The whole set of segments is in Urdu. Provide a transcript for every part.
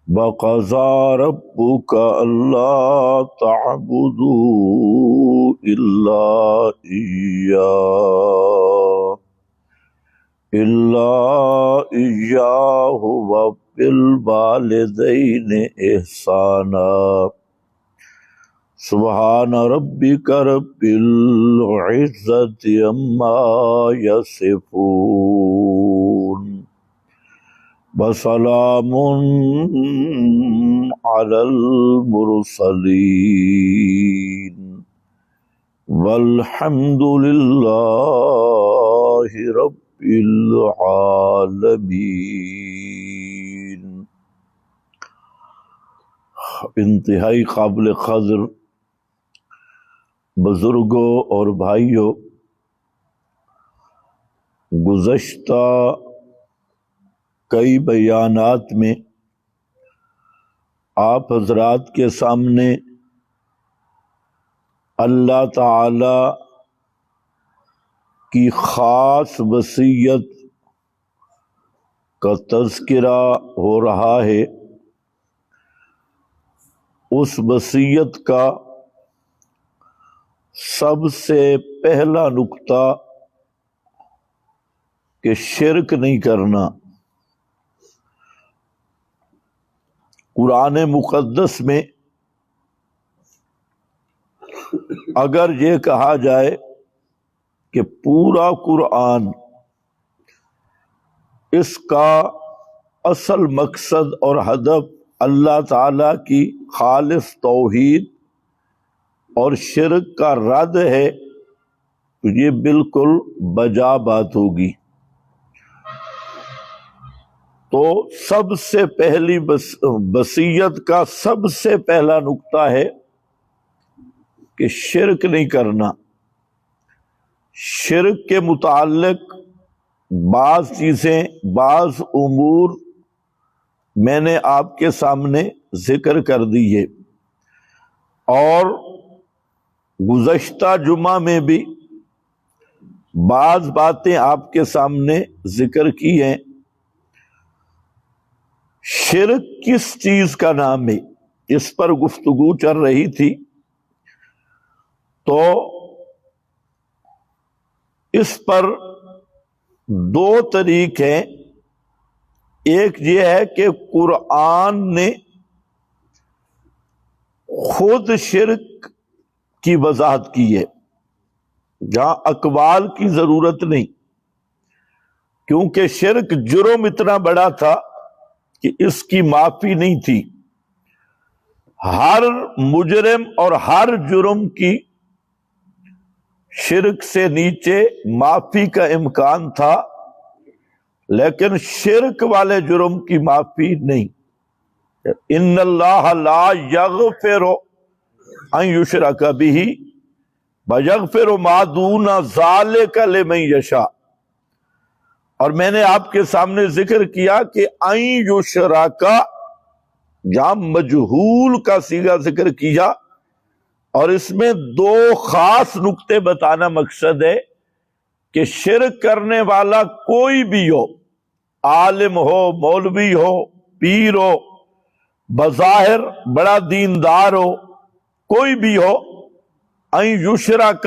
وَقَضَىٰ رَبُّكَ أَلَّا تَعْبُدُوا إِلَّا إِيَّاهُ وَبِالْوَالِدَيْنِ إِحْسَانًا سبحان ربك رب العزة عما يصفون وسلام على المرسلين والحمد لله رب العالمين۔ انتہائی قابل قدر بزرگوں اور بھائیوں، گزشتہ کئی بیانات میں آپ حضرات کے سامنے اللہ تعالی کی خاص وصیت کا تذکرہ ہو رہا ہے۔ اس وصیت کا سب سے پہلا نقطہ کہ شرک نہیں کرنا۔ قرآن مقدس میں اگر یہ کہا جائے کہ پورا قرآن اس کا اصل مقصد اور ہدف اللہ تعالی کی خالص توحید اور شرک کا رد ہے تو یہ بالکل بجا بات ہوگی۔ تو سب سے پہلی وصیت کا سب سے پہلا نقطہ ہے کہ شرک نہیں کرنا۔ شرک کے متعلق بعض چیزیں، بعض امور میں نے آپ کے سامنے ذکر کر دی ہے، اور گزشتہ جمعہ میں بھی بعض باتیں آپ کے سامنے ذکر کی ہیں۔ شرک کس چیز کا نام ہے اس پر گفتگو چل رہی تھی، تو اس پر دو طریقے ہیں۔ ایک یہ ہے کہ قرآن نے خود شرک کی وضاحت کی ہے، جہاں اقوال کی ضرورت نہیں، کیونکہ شرک جرم اتنا بڑا تھا کہ اس کی معافی نہیں تھی۔ ہر مجرم اور ہر جرم کی شرک سے نیچے معافی کا امکان تھا، لیکن شرک والے جرم کی معافی نہیں۔ ان اللہ لا یغفر ان یشرک بہ ویغفر ما دون ذلک لمن یشاء۔ اور میں نے آپ کے سامنے ذکر کیا کہ ان یشرک، جہاں مجہول کا صیغہ ذکر کیا، اور اس میں دو خاص نقطے بتانا مقصد ہے کہ شرک کرنے والا کوئی بھی ہو، عالم ہو، مولوی ہو، پیر ہو، بظاہر بڑا دیندار ہو، کوئی بھی ہو، ان یشرک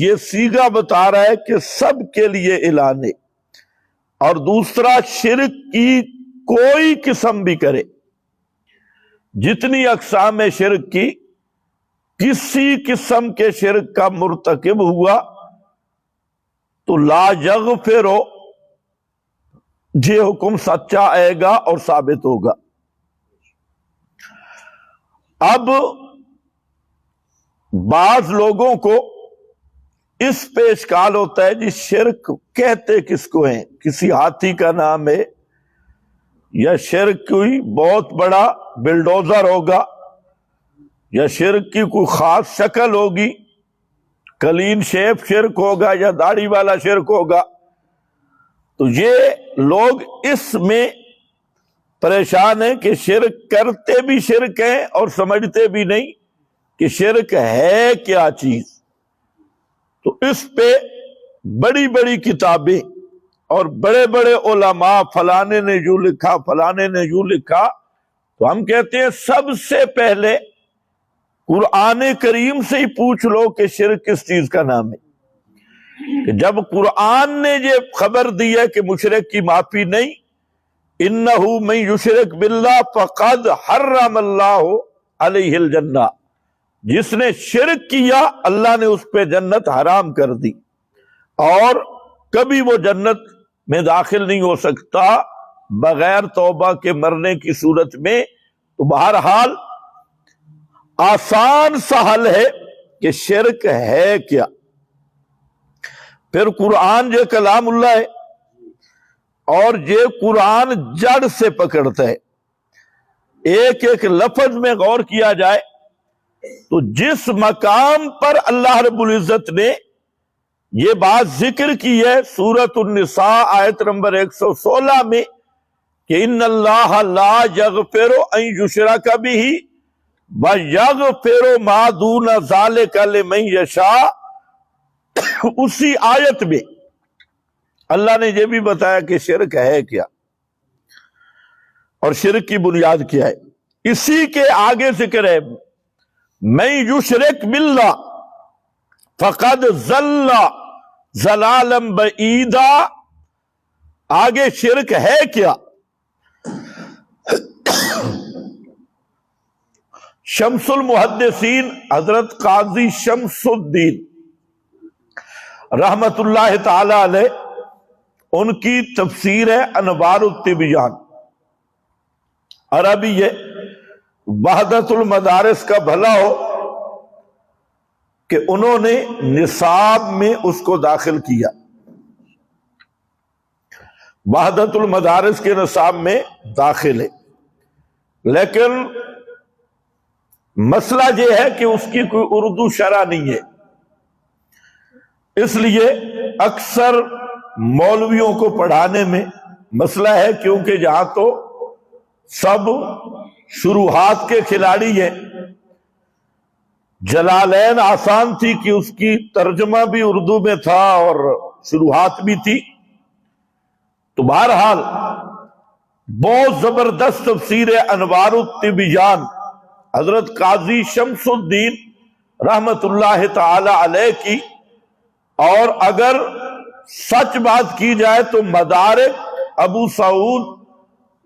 یہ صیغہ بتا رہا ہے کہ سب کے لیے اعلان ہے۔ اور دوسرا، شرک کی کوئی قسم بھی کرے، جتنی اقسام شرک کی، کسی قسم کے شرک کا مرتکب ہوا تو لا یغفر، یہ حکم سچا آئے گا اور ثابت ہوگا۔ اب بعض لوگوں کو اس پہ اشکال ہوتا ہے جی شرک کہتے کس کو ہیں؟ کسی ہاتھی کا نام ہے، یا شرک کوئی بہت بڑا بلڈوزر ہوگا، یا شرک کی کوئی خاص شکل ہوگی، کلین شیپ شرک ہوگا یا داڑھی والا شرک ہوگا۔ تو یہ لوگ اس میں پریشان ہیں کہ شرک کرتے بھی شرک ہیں اور سمجھتے بھی نہیں کہ شرک ہے کیا چیز۔ تو اس پہ بڑی بڑی کتابیں اور بڑے بڑے علماء، فلانے نے یوں لکھا، فلانے نے یوں لکھا، تو ہم کہتے ہیں سب سے پہلے قرآن کریم سے ہی پوچھ لو کہ شرک کس چیز کا نام ہے۔ کہ جب قرآن نے یہ خبر دی ہے کہ مشرک کی معافی نہیں، انہ من یشرک باللہ فقد حرم اللہ علیہ الجنہ، جس نے شرک کیا اللہ نے اس پہ جنت حرام کر دی اور کبھی وہ جنت میں داخل نہیں ہو سکتا بغیر توبہ کے مرنے کی صورت میں۔ تو بہرحال آسان سا حل ہے کہ شرک ہے کیا۔ پھر قرآن یہ کلام اللہ ہے اور یہ قرآن جڑ سے پکڑتا ہے، ایک ایک لفظ میں غور کیا جائے تو جس مقام پر اللہ رب العزت نے یہ بات ذکر کی ہے سورۃ النساء آیت نمبر 116 میں کہ ان اللہ لا یغفر ان یشرک بہ ویغفر ما دون ذلک لمن یشاء، اسی آیت میں اللہ نے یہ بھی بتایا کہ شرک ہے کیا اور شرک کی بنیاد کیا ہے۔ اسی کے آگے ذکر ہے من یشرک باللہ فقد ضل ضلالا بعیدا، آگے شرک ہے کیا؟ شمس المحدثین حضرت قاضی شمس الدین رحمت اللہ تعالی علیہ، ان کی تفسیر ہے انوار الطبیان، عربی ہے، وحدت المدارس کا بھلا ہو کہ انہوں نے نصاب میں اس کو داخل کیا، وحدت المدارس کے نصاب میں داخل ہے، لیکن مسئلہ یہ ہے کہ اس کی کوئی اردو شرح نہیں ہے، اس لیے اکثر مولویوں کو پڑھانے میں مسئلہ ہے، کیونکہ یہاں تو سب شروحات کے کھلاڑی ہیں۔ جلالین آسان تھی کہ اس کی ترجمہ بھی اردو میں تھا اور شروحات بھی تھی، تو بہرحال بہت زبردست تفسیر انوار الطبیان حضرت قاضی شمس الدین رحمت اللہ تعالی علیہ کی، اور اگر سچ بات کی جائے تو مدارک ابو سعود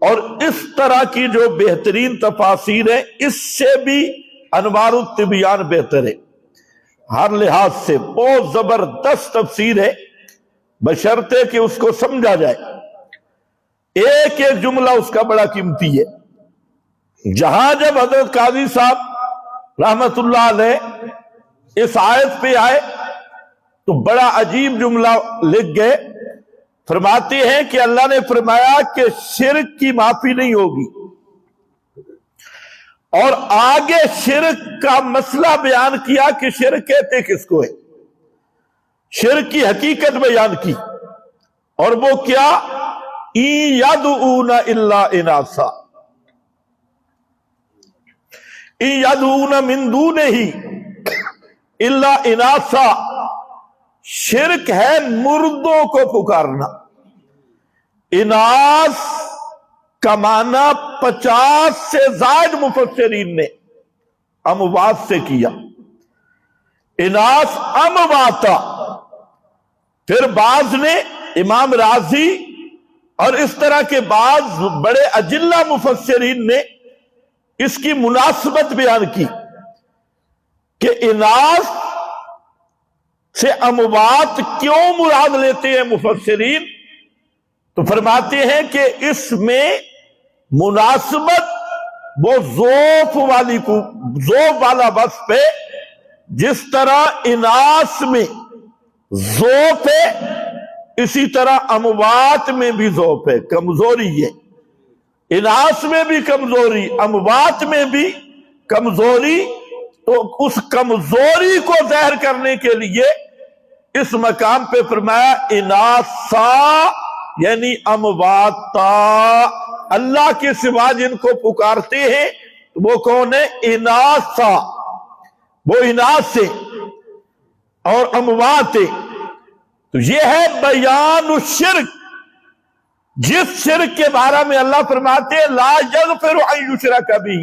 اور اس طرح کی جو بہترین تفاسیر ہیں اس سے بھی انوار الطبیان بہتر ہے، ہر لحاظ سے بہت زبردست تفسیر ہے، بشرطے کہ اس کو سمجھا جائے۔ ایک ایک جملہ اس کا بڑا قیمتی ہے۔ جہاں جب حضرت قاضی صاحب رحمت اللہ علیہ اس آیت پہ آئے تو بڑا عجیب جملہ لکھ گئے، فرماتے ہیں کہ اللہ نے فرمایا کہ شرک کی معافی نہیں ہوگی، اور آگے شرک کا مسئلہ بیان کیا کہ شرک کہتے کس کو ہے، شرک کی حقیقت بیان کی، اور وہ کیا؟ اِن یدعون الا اناثا، اِن یدعون من دونہ الا اناثا، شرک ہے مردوں کو پکارنا۔ اناث کا معنی 50 سے زائد مفسرین نے اموات سے کیا، اناث امواتا، پھر بعض نے امام رازی اور اس طرح کے بعض بڑے اجلہ مفسرین نے اس کی مناسبت بیان کی کہ اناث سے اموات کیوں مراد لیتے ہیں مفسرین، تو فرماتے ہیں کہ اس میں مناسبت وہ ذوف والا وصف ہے، جس طرح اناث میں ذوف ہے اسی طرح اموات میں بھی ذوف ہے، کمزوری ہے، اناث میں بھی کمزوری، اموات میں بھی کمزوری، تو اس کمزوری کو ظاہر کرنے کے لیے اس مقام پہ فرمایا اناسا، یعنی امواتا، اللہ کے سوا جن کو پکارتے ہیں وہ کون ہے؟ اناسا، وہ اناس سے اور اموات ہے۔ تو یہ ہے بیان الشرک، جس شرک کے بارے میں اللہ فرماتے ہیں لا یغفر ان یشرک بہ،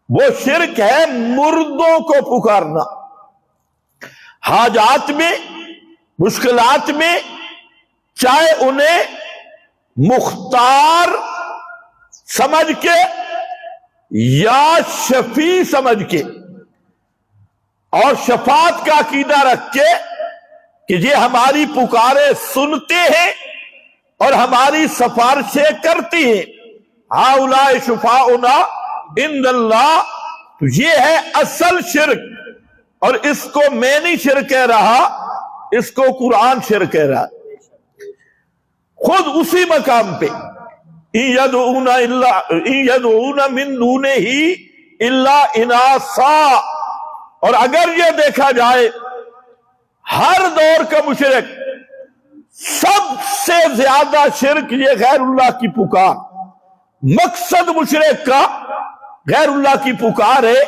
وہ شرک ہے مردوں کو پکارنا، حاجات میں، مشکلات میں، چاہے انہیں مختار سمجھ کے یا شفیع سمجھ کے اور شفاعت کا عقیدہ رکھ کے کہ یہ ہماری پکارے سنتے ہیں اور ہماری سفارشیں کرتی ہیں، ہؤلاء شفاؤنا عند اللہ، تو یہ ہے اصل شرک، اور اس کو میں نہیں شرک کہہ رہا، اس کو قرآن شرک کہہ رہا، خود اسی مقام پہ ان یدعون من دونہ الا اناثا۔ اور اگر یہ دیکھا جائے ہر دور کا مشرک سب سے زیادہ شرک یہ غیر اللہ کی پکار، مقصد مشرک کا غیر اللہ کی پکار ہے،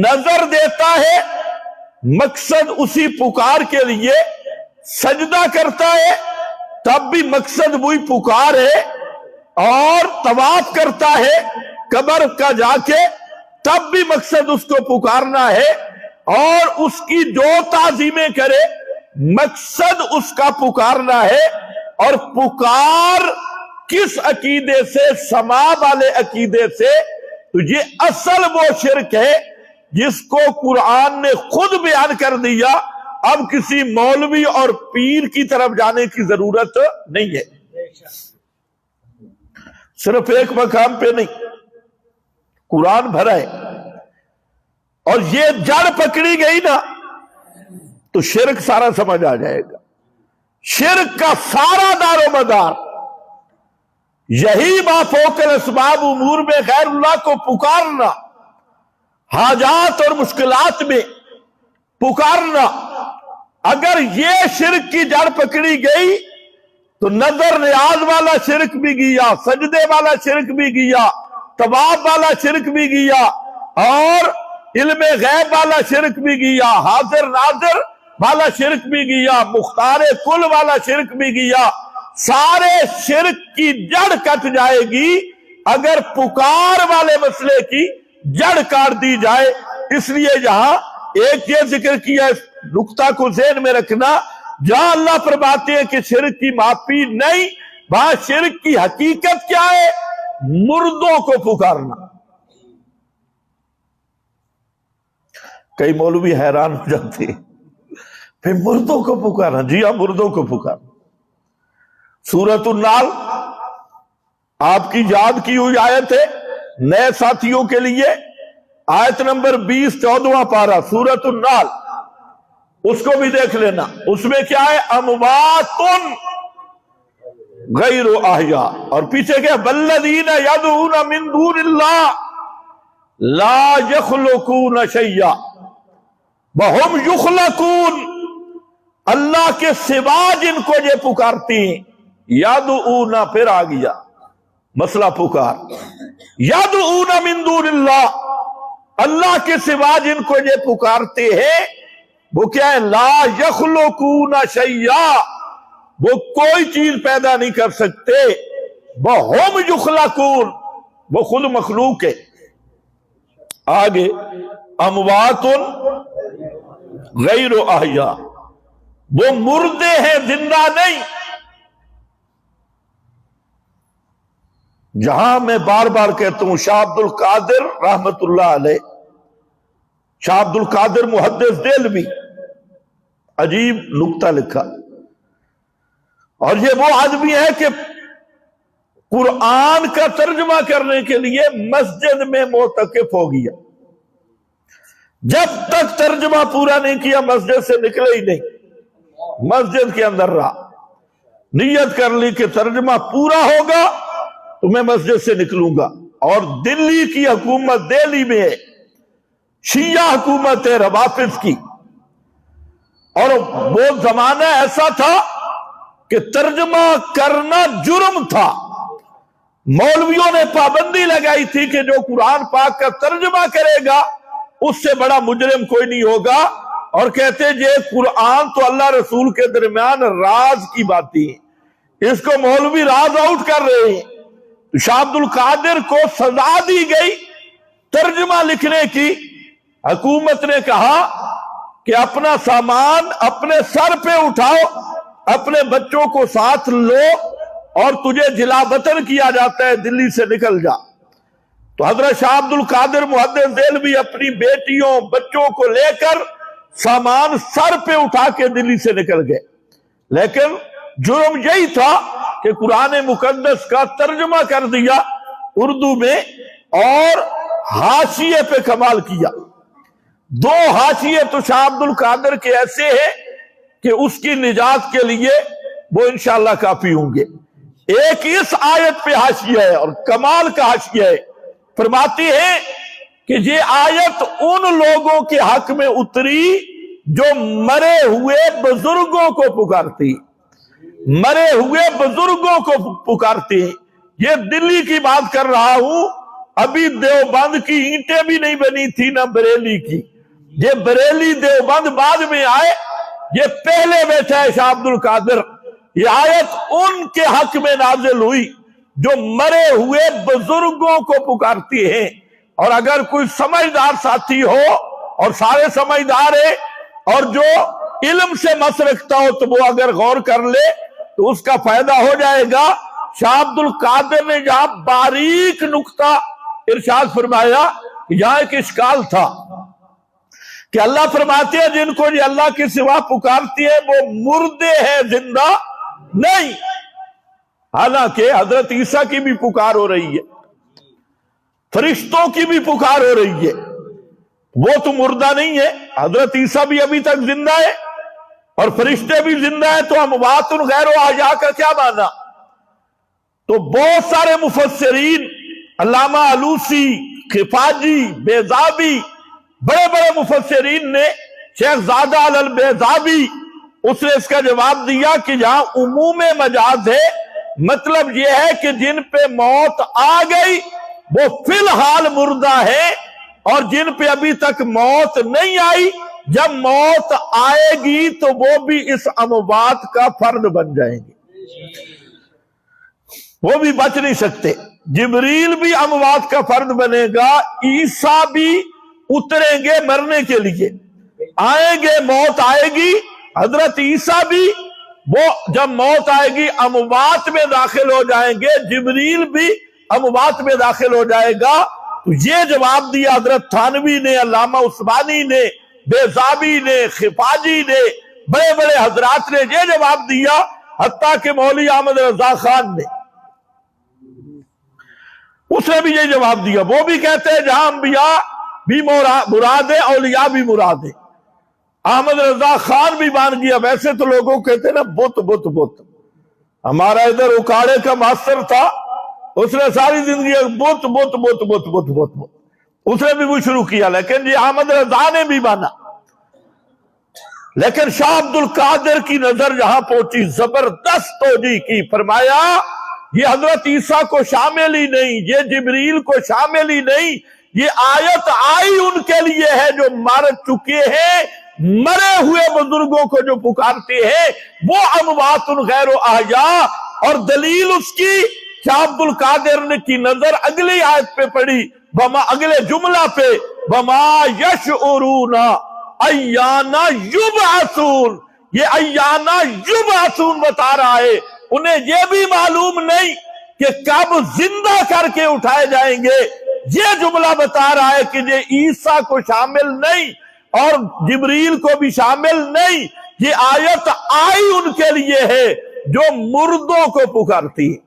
نظر دیتا ہے، مقصد اسی پکار کے لیے سجدہ کرتا ہے، تب بھی مقصد وہی پکار ہے، اور طواف کرتا ہے قبر کا جا کے، تب بھی مقصد اس کو پکارنا ہے، اور اس کی جو تعظیمیں کرے مقصد اس کا پکارنا ہے۔ اور پکار کس عقیدے سے؟ سما والے عقیدے سے۔ تو یہ اصل وہ شرک ہے جس کو قرآن نے خود بیان کر دیا، اب کسی مولوی اور پیر کی طرف جانے کی ضرورت نہیں ہے۔ صرف ایک مقام پہ نہیں، قرآن بھرا ہے، اور یہ جڑ پکڑی گئی نا تو شرک سارا سمجھ آ جائے گا۔ شرک کا سارا دار و مدار یہی ما فوق الاسباب امور میں غیر اللہ کو پکارنا، حاجات اور مشکلات میں پکارنا۔ اگر یہ شرک کی جڑ پکڑی گئی تو نظر نیاز والا شرک بھی گیا، سجدے والا شرک بھی گیا، طواف والا شرک بھی گیا، اور علم غیب والا شرک بھی گیا، حاضر ناظر والا شرک بھی گیا، مختار کل والا شرک بھی گیا۔ سارے شرک کی جڑ کٹ جائے گی اگر پکار والے مسئلے کی جڑ کاٹ دی جائے۔ اس لیے یہاں ایک یہ ذکر کیا، اس نقطہ کو ذہن میں رکھنا، جہاں اللہ فرماتے ہیں کہ شرک کی معافی نہیں، وہاں شرک کی حقیقت کیا ہے؟ مردوں کو پکارنا۔ کئی مولوی حیران ہو جاتے ہیں، پھر مردوں کو پکارنا؟ جی ہاں، مردوں کو پکارنا۔ سورۃ النال آپ کی یاد کی ہوئی آیت ہے، نئے ساتھیوں کے لیے آیت نمبر 20 14واں پارہ سورۃ النال، اس کو بھی دیکھ لینا۔ اس میں کیا ہے؟ اموات غیر احیاء، اور پیچھے کیا؟ والذین یدعون من دون اللہ لا یخلقون شیئا وہم یخلقون، اللہ کے سوا جن کو یہ پکارتی ہیں، یدعون، پھر آ گیا مسئلہ پکار، یدعون من دون اللہ، اللہ کے سوا جن کو یہ پکارتے ہیں وہ کیا ہے؟ لا یخلقون شیئا، وہ کوئی چیز پیدا نہیں کر سکتے، وہم یخلقون، وہ خود مخلوق ہے۔ آگے اموات غیر احیاء، وہ مردے ہیں، زندہ نہیں۔ جہاں میں بار بار کہتا ہوں، شاہ عبد القادر رحمت اللہ علیہ، شاہ عبد القادر محدث دہلوی، عجیب نکتہ لکھا، اور یہ وہ آدمی ہے کہ قرآن کا ترجمہ کرنے کے لیے مسجد میں معتکف ہو گیا، جب تک ترجمہ پورا نہیں کیا مسجد سے نکلے ہی نہیں، مسجد کے اندر رہا، نیت کر لی کہ ترجمہ پورا ہوگا تو میں مسجد سے نکلوں گا۔ اور دلی کی حکومت، دہلی میں شیعہ حکومت ہے روافض کی، اور وہ زمانہ ایسا تھا کہ ترجمہ کرنا جرم تھا، مولویوں نے پابندی لگائی تھی کہ جو قرآن پاک کا ترجمہ کرے گا اس سے بڑا مجرم کوئی نہیں ہوگا، اور کہتے یہ قرآن تو اللہ رسول کے درمیان راز کی باتیں ہیں، اس کو مولوی راز آؤٹ کر رہے ہیں. تو شاہ عبد القادر کو سزا دی گئی ترجمہ لکھنے کی. حکومت نے کہا کہ اپنا سامان اپنے سر پہ اٹھاؤ، اپنے بچوں کو ساتھ لو، اور تجھے جلا وطن کیا جاتا ہے، دلی سے نکل جا. تو حضرت شاہ عبد القادر محدث دہلوی اپنی بیٹیوں بچوں کو لے کر سامان سر پہ اٹھا کے دلی سے نکل گئے. لیکن جرم یہی تھا کہ قرآن مقدس کا ترجمہ کر دیا اردو میں اور حاشیے پہ کمال کیا. 2 حاشیے تو شاہ عبد القادر کے ایسے ہیں کہ اس کی نجات کے لیے وہ انشاءاللہ کافی ہوں گے. ایک اس آیت پہ حاشیہ ہے اور کمال کا حاشیہ ہے. فرماتی ہیں کہ یہ آیت ان لوگوں کے حق میں اتری جو مرے ہوئے بزرگوں کو پکارتی، مرے ہوئے بزرگوں کو پکارتی ہیں. یہ دلی کی بات کر رہا ہوں، ابھی دیوبند کی اینٹیں بھی نہیں بنی تھی نہ بریلی کی. یہ بریلی دیوبند بعد میں آئے، یہ پہلے بیٹھا ہے شاہ عبد القادر. یہ آیت ان کے حق میں نازل ہوئی جو مرے ہوئے بزرگوں کو پکارتی ہیں. اور اگر کوئی سمجھدار ساتھی ہو، اور سارے سمجھدار ہیں، اور جو علم سے مس رکھتا ہو، تو وہ اگر غور کر لے تو اس کا فائدہ ہو جائے گا. شاہ عبد القادر نے جہاں باریک نقطہ ارشاد فرمایا، یہاں ایک اشکال تھا کہ اللہ فرماتے ہیں جن کو یہ اللہ کے سوا پکارتی ہے وہ مردے ہیں، زندہ نہیں. حالانکہ حضرت عیسیٰ کی بھی پکار ہو رہی ہے، فرشتوں کی بھی پکار ہو رہی ہے، وہ تو مردہ نہیں ہے. حضرت عیسیٰ بھی ابھی تک زندہ ہے اور فرشتے بھی زندہ ہیں. تو اموات غیر احیاء کا کیا معنی؟ تو بہت سارے مفسرین، علامہ علوسی، خفاجی، بیضابی، بڑے بڑے مفسرین نے، شیخ زادہ البیضابی، اس نے اس کا جواب دیا کہ یہاں عموم مجاز ہے. مطلب یہ ہے کہ جن پہ موت آ گئی وہ فی الحال مردہ ہے، اور جن پہ ابھی تک موت نہیں آئی، جب موت آئے گی تو وہ بھی اس اموات کا فرد بن جائیں گے، وہ بھی بچ نہیں سکتے. جبریل بھی اموات کا فرد بنے گا، عیسیٰ بھی اتریں گے مرنے کے لیے، آئیں گے، موت آئے گی. حضرت عیسیٰ بھی وہ جب موت آئے گی اموات میں داخل ہو جائیں گے، جبریل بھی اموات میں داخل ہو جائے گا. تو یہ جواب دیا حضرت تھانوی نے، علامہ عثمانی نے، بیضابی نے، خفاجی نے، بڑے بڑے حضرات نے یہ جواب دیا. حتیٰ کہ مولوی احمد رضا خان نے، اس نے بھی یہ جواب دیا. وہ بھی کہتے ہیں جہاں انبیاء بھی مراد ہے، اولیاء بھی مراد ہے. احمد رضا خان بھی مان گیا. ویسے تو لوگوں کہتے ہیں نا بت بت بت. ہمارا ادھر اکاڑے کا ماسٹر تھا، اس نے ساری زندگی بت بت بت بت بت بت بت، اس نے بھی وہ شروع کیا. لیکن یہ احمد رضا نے بھی مانا. لیکن شاہ عبد القادر کی نظر جہاں پہنچی، زبردست توجیہ کی. فرمایا یہ حضرت عیسیٰ کو شامل ہی نہیں، یہ جبریل کو شامل ہی نہیں. یہ آیت آئی ان کے لیے ہے جو مر چکے ہیں، مرے ہوئے بزرگوں کو جو پکارتے ہیں وہ اموات غیر احیاء. اور دلیل اس کی شاہ عبد القادر نے کی نظر اگلی آیت پہ پڑی، اگلے جملہ پہ، وما یشعرون ایانا یبعثون. یہ ایانا یبعثون بتا رہا ہے انہیں یہ بھی معلوم نہیں کہ کب زندہ کر کے اٹھائے جائیں گے. یہ جملہ بتا رہا ہے کہ یہ عیسیٰ کو شامل نہیں اور جبریل کو بھی شامل نہیں. یہ آیت آئی ان کے لیے ہے جو مردوں کو پکارتی ہے.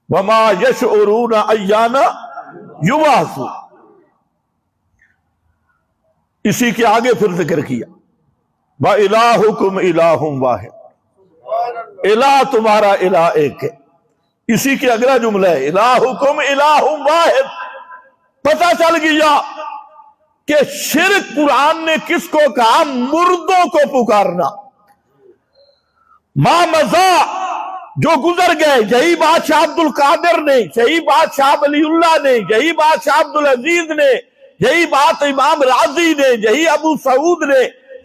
وما یشعرون ایانا یبعثون. اسی کے آگے پھر ذکر کیا وَإِلَٰهُكُمْ إِلَٰهٌ وَاحِدٌ، الہ تمہارا الہ ایک ہے. اسی کے اگلا جملہ ہے الہکم الہ واحد. پتہ چل گیا کہ شرک قرآن نے کس کو کہا؟ مردوں کو پکارنا. ما مضا، جو گزر گئے. یہی بات شاہ عبد القادر نے، یہی بات شاہ ولی اللہ نے، یہی بات شاہ عبد العزیز نے، یہی بات امام راضی نے، یہی ابو سعود نے،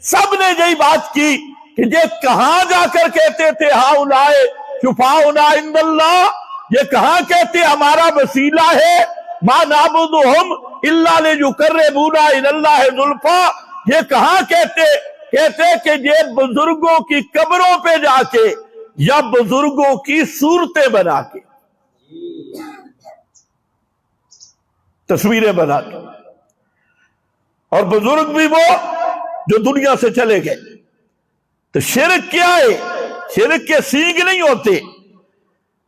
سب نے یہی بات کی کہ یہ کہاں جا کر کہتے تھے ہاؤلائے شفاؤنا عند اللہ، یہ کہاں کہتے ہمارا وسیلہ ہے ما نعبدہم الا لیقربونا الی اللہ زلفا، یہ کہاں کہتے کہ یہ بزرگوں کی قبروں پہ جا کے یا بزرگوں کی صورتیں بنا کے، تصویریں بنا کے، اور بزرگ بھی وہ جو دنیا سے چلے گئے۔ تو شرک کیا ہے؟ شرک کے سینگ نہیں ہوتے،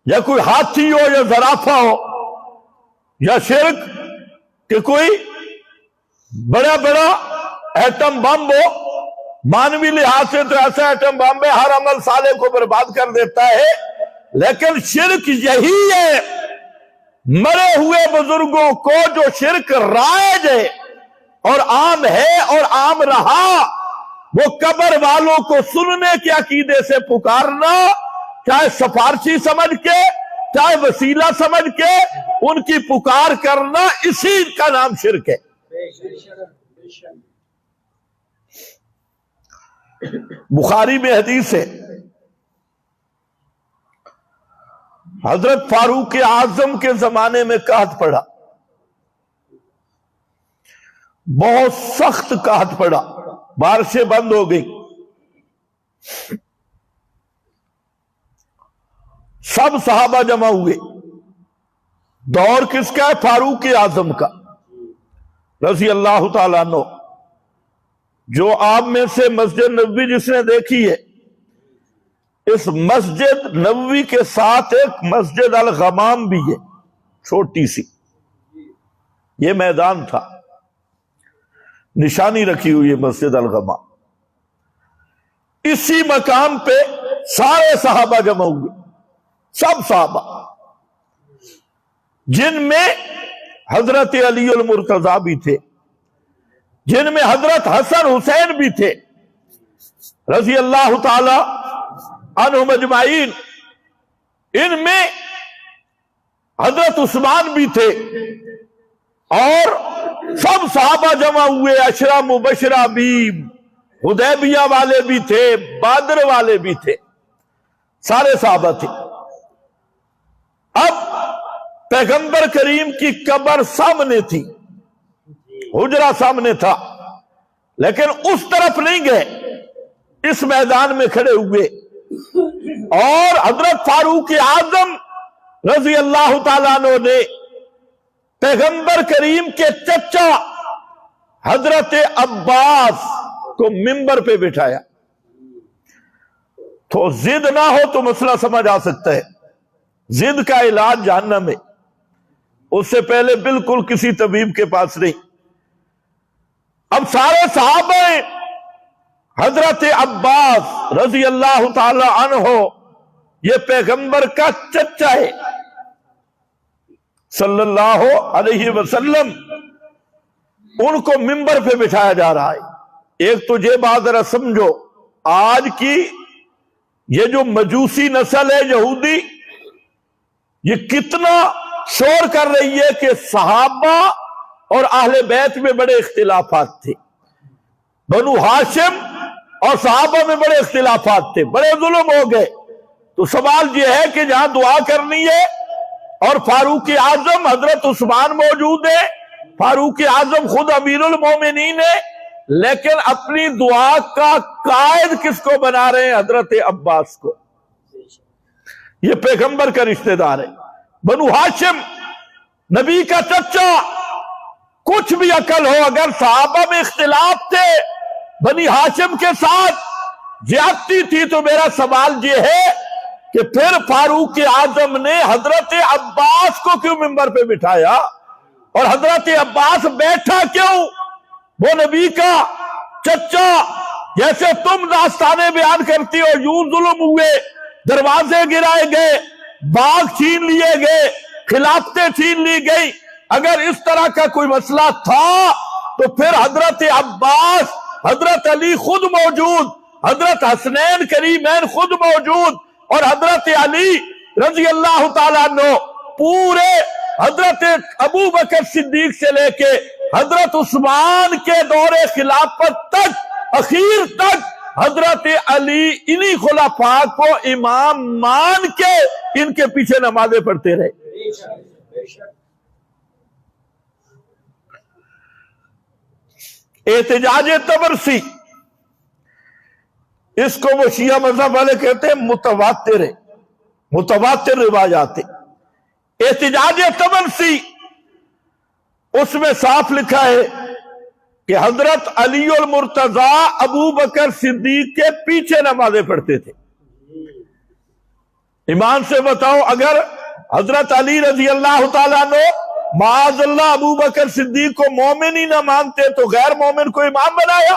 یا کوئی ہاتھی ہو یا زرافہ ہو، یا شرک کہ کوئی بڑا بڑا ایٹم بم ہو۔ مانوی لحاظ سے تو ایسا ایٹم بم ہے ہر عمل صالح کو برباد کر دیتا ہے، لیکن شرک یہی ہے مرے ہوئے بزرگوں کو جو شرک رائج ہے اور عام ہے اور عام رہا، وہ قبر والوں کو سننے کے عقیدے سے پکارنا، چاہے سفارشی سمجھ کے چاہے وسیلہ سمجھ کے ان کی پکار کرنا، اسی کا نام شرک ہے۔ بخاری میں حدیث ہے، حضرت فاروق اعظم کے زمانے میں قحط پڑا، بہت سخت قحط پڑا، بارشیں بند ہو گئی، سب صحابہ جمع ہوئے۔ دور کس کا ہے؟ فاروق اعظم کا رضی اللہ تعالیٰ عنہ۔ جو آپ میں سے مسجد نبوی جس نے دیکھی ہے، اس مسجد نبوی کے ساتھ ایک مسجد الغمام بھی ہے، چھوٹی سی، یہ میدان تھا، نشانی رکھی ہوئی ہے مسجد الغمام۔ اسی مقام پہ سارے صحابہ جمع ہوئے، سب صحابہ، جن میں حضرت علی المرتضیٰ بھی تھے، جن میں حضرت حسن حسین بھی تھے رضی اللہ تعالی عنہم اجمعین، ان میں حضرت عثمان بھی تھے، اور سب صحابہ جمع ہوئے، عشرہ مبشرہ بھی، حدیبیہ والے بھی تھے، بدر والے بھی تھے، سارے صحابہ تھے۔ اب پیغمبر کریم کی قبر سامنے تھی، حجرہ سامنے تھا، لیکن اس طرف نہیں گئے، اس میدان میں کھڑے ہوئے، اور حضرت فاروق اعظم رضی اللہ تعالیٰ عنہ نے پیغمبر کریم کے چچا حضرت عباس کو منبر پہ بٹھایا۔ تو ضد نہ ہو تو مسئلہ سمجھ آ سکتا ہے، ضد کا علاج جہنم ہے، اس سے پہلے بالکل کسی طبیب کے پاس نہیں۔ اب سارے صحابہ حضرت عباس رضی اللہ تعالی عنہ، یہ پیغمبر کا چچا ہے صلی اللہ علیہ وسلم، ان کو منبر پہ بٹھایا جا رہا ہے۔ ایک تو یہ بات ذرا سمجھو، آج کی یہ جو مجوسی نسل ہے یہودی، یہ کتنا شور کر رہی ہے کہ صحابہ اور اہل بیت میں بڑے اختلافات تھے، بنو ہاشم اور صحابہ میں بڑے اختلافات تھے، بڑے ظلم ہو گئے۔ تو سوال یہ ہے کہ جہاں دعا کرنی ہے اور فاروق اعظم حضرت عثمان موجود ہے، فاروق اعظم خود امیر المومنین ہے، لیکن اپنی دعا کا قائد کس کو بنا رہے ہیں؟ حضرت عباس کو۔ یہ پیغمبر کا رشتہ دار ہے، بنو ہاشم، نبی کا چچا۔ کچھ بھی عقل ہو، اگر صحابہ میں اختلاف تھے، بنی ہاشم کے ساتھ زیادتی تھی، تو میرا سوال یہ ہے کہ پھر فاروق اعظم نے حضرت عباس کو کیوں منبر پہ بٹھایا؟ اور حضرت عباس بیٹھا کیوں؟ وہ نبی کا چچا، جیسے تم داستانے بیان کرتی ہو، یوں ظلم ہوئے، دروازے گرائے گئے، باغ چھین لیے گئے، خلافتیں چھین لی گئی۔ اگر اس طرح کا کوئی مسئلہ تھا تو پھر حضرت عباس، حضرت علی خود موجود، حضرت حسنین کریمین خود موجود، اور حضرت علی رضی اللہ تعالیٰ عنہ پورے حضرت ابو بکر صدیق سے لے کے حضرت عثمان کے دور خلافت تک، اخیر تک حضرت علی انہی خلفاء کو امام مان کے ان کے پیچھے نمازیں پڑھتے رہے. احتجاج تبرسی، اس کو وہ شیعہ مذہب والے کہتے ہیں متواتر روایات. احتجاج تبرسی اس میں صاف لکھا ہے کہ حضرت علی المرتضی ابو بکر صدیق کے پیچھے نمازیں پڑھتے تھے. ایمان سے بتاؤ، اگر حضرت علی رضی اللہ تعالیٰ عنہ معاذ اللہ ابو بکر صدیق کو مومن ہی نہ مانتے تو غیر مومن کو امام بنایا؟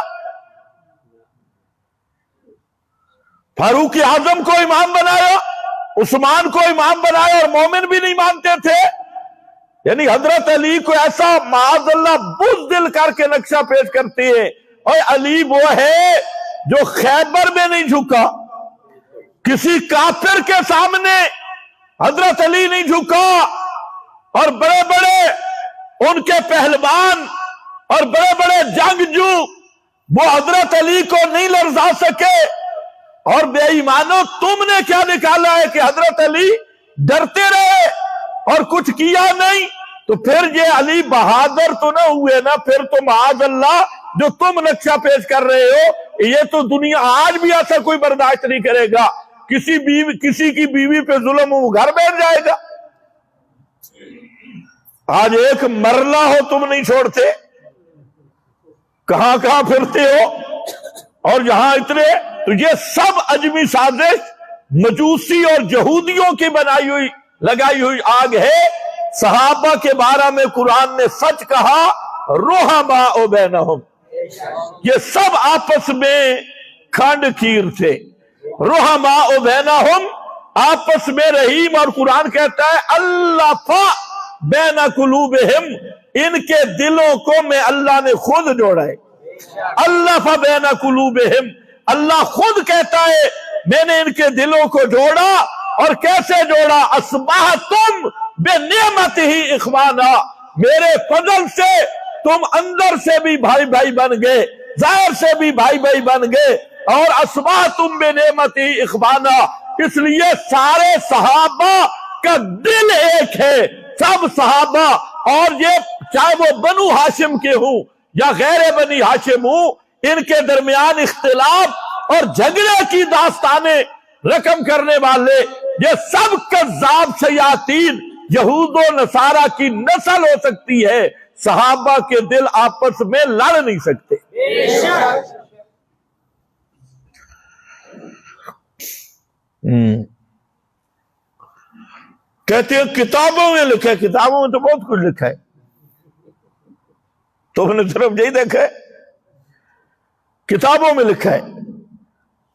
فاروق اعظم کو امام بنایا، عثمان کو امام بنایا اور مومن بھی نہیں مانتے تھے؟ یعنی حضرت علی کو ایسا معاذ اللہ بزدل کر کے نقشہ پیش کرتے ہیں. اور علی وہ ہے جو خیبر میں نہیں جھکا، کسی کافر کے سامنے حضرت علی نہیں جھکا، اور بڑے بڑے ان کے پہلوان اور بڑے بڑے جنگجو وہ حضرت علی کو نہیں لرزا سکے. اور بے ایمانو، تم نے کیا نکالا ہے کہ حضرت علی ڈرتے رہے اور کچھ کیا نہیں؟ تو پھر یہ علی بہادر تو نہ ہوئے نا، پھر تو معاذ اللہ جو تم نقشہ پیش کر رہے ہو، یہ تو دنیا آج بھی ایسا کوئی برداشت نہیں کرے گا. کسی کی بیوی پہ ظلم ہو، گھر بیٹھ جائے گا. آج ایک مرلہ ہو تم نہیں چھوڑتے، کہاں کہاں پھرتے ہو، اور یہاں اتنے. تو یہ سب عجمی سازش مجوسی اور یہودیوں کی لگائی ہوئی آگ ہے. صحابہ کے بارے میں قرآن نے سچ کہا، رحماء بینہم، یہ سب آپس میں کھانڈ کھیر تھے. رحماء بینہم، آپس میں رحیم. اور قرآن کہتا ہے الف بین قلوبہم، ان کے دلوں کو میں اللہ نے خود جوڑا ہے. الف بین قلوبہم، اللہ خود کہتا ہے میں نے ان کے دلوں کو جوڑا. اور کیسے جوڑا؟ اصبحتم بنعمتہ اخوانا، میرے فضل سے تم اندر سے بھی بھائی بھائی بن گئے، ظاہر سے بھی بھائی بھائی بن گئے. اور اصبحتم بنعمتہ اخوانا، اس لیے سارے صحابہ کا دل ایک ہے، سب صحابہ. اور یہ چاہے وہ بنو ہاشم کے ہوں یا غیر بنی ہاشم ہوں، ان کے درمیان اختلاف اور جھگڑے کی داستانیں رقم کرنے والے یہ سب کذاب شیاطین یہود و نصارہ کی نسل ہو سکتی ہے، صحابہ کے دل آپس میں لڑ نہیں سکتے. کہتے ہیں کتابوں میں لکھا ہے، کتابوں میں تو بہت کچھ لکھا ہے، تو نے صرف یہی دیکھا ہے کتابوں میں لکھا ہے.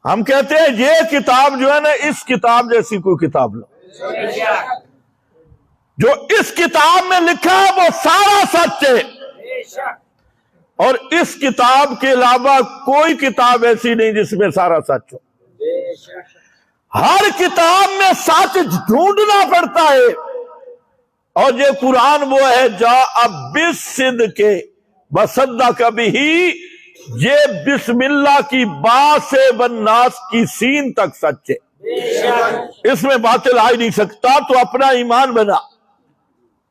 ہم کہتے ہیں یہ کتاب جو ہے نا، اس کتاب جیسی کوئی کتاب لو. جو اس کتاب میں لکھا ہے وہ سارا سچ ہے، اور اس کتاب کے علاوہ کوئی کتاب ایسی نہیں جس میں سارا سچ ہو. ہر کتاب میں سچ ڈھونڈنا پڑتا ہے. اور یہ قرآن وہ ہے جاء بالصدق وصدق بہ، یہ بسم اللہ کی با سے والناس کی سین تک سچ ہے، اس میں باطل آ ہی نہیں سکتا. تو اپنا ایمان بنا.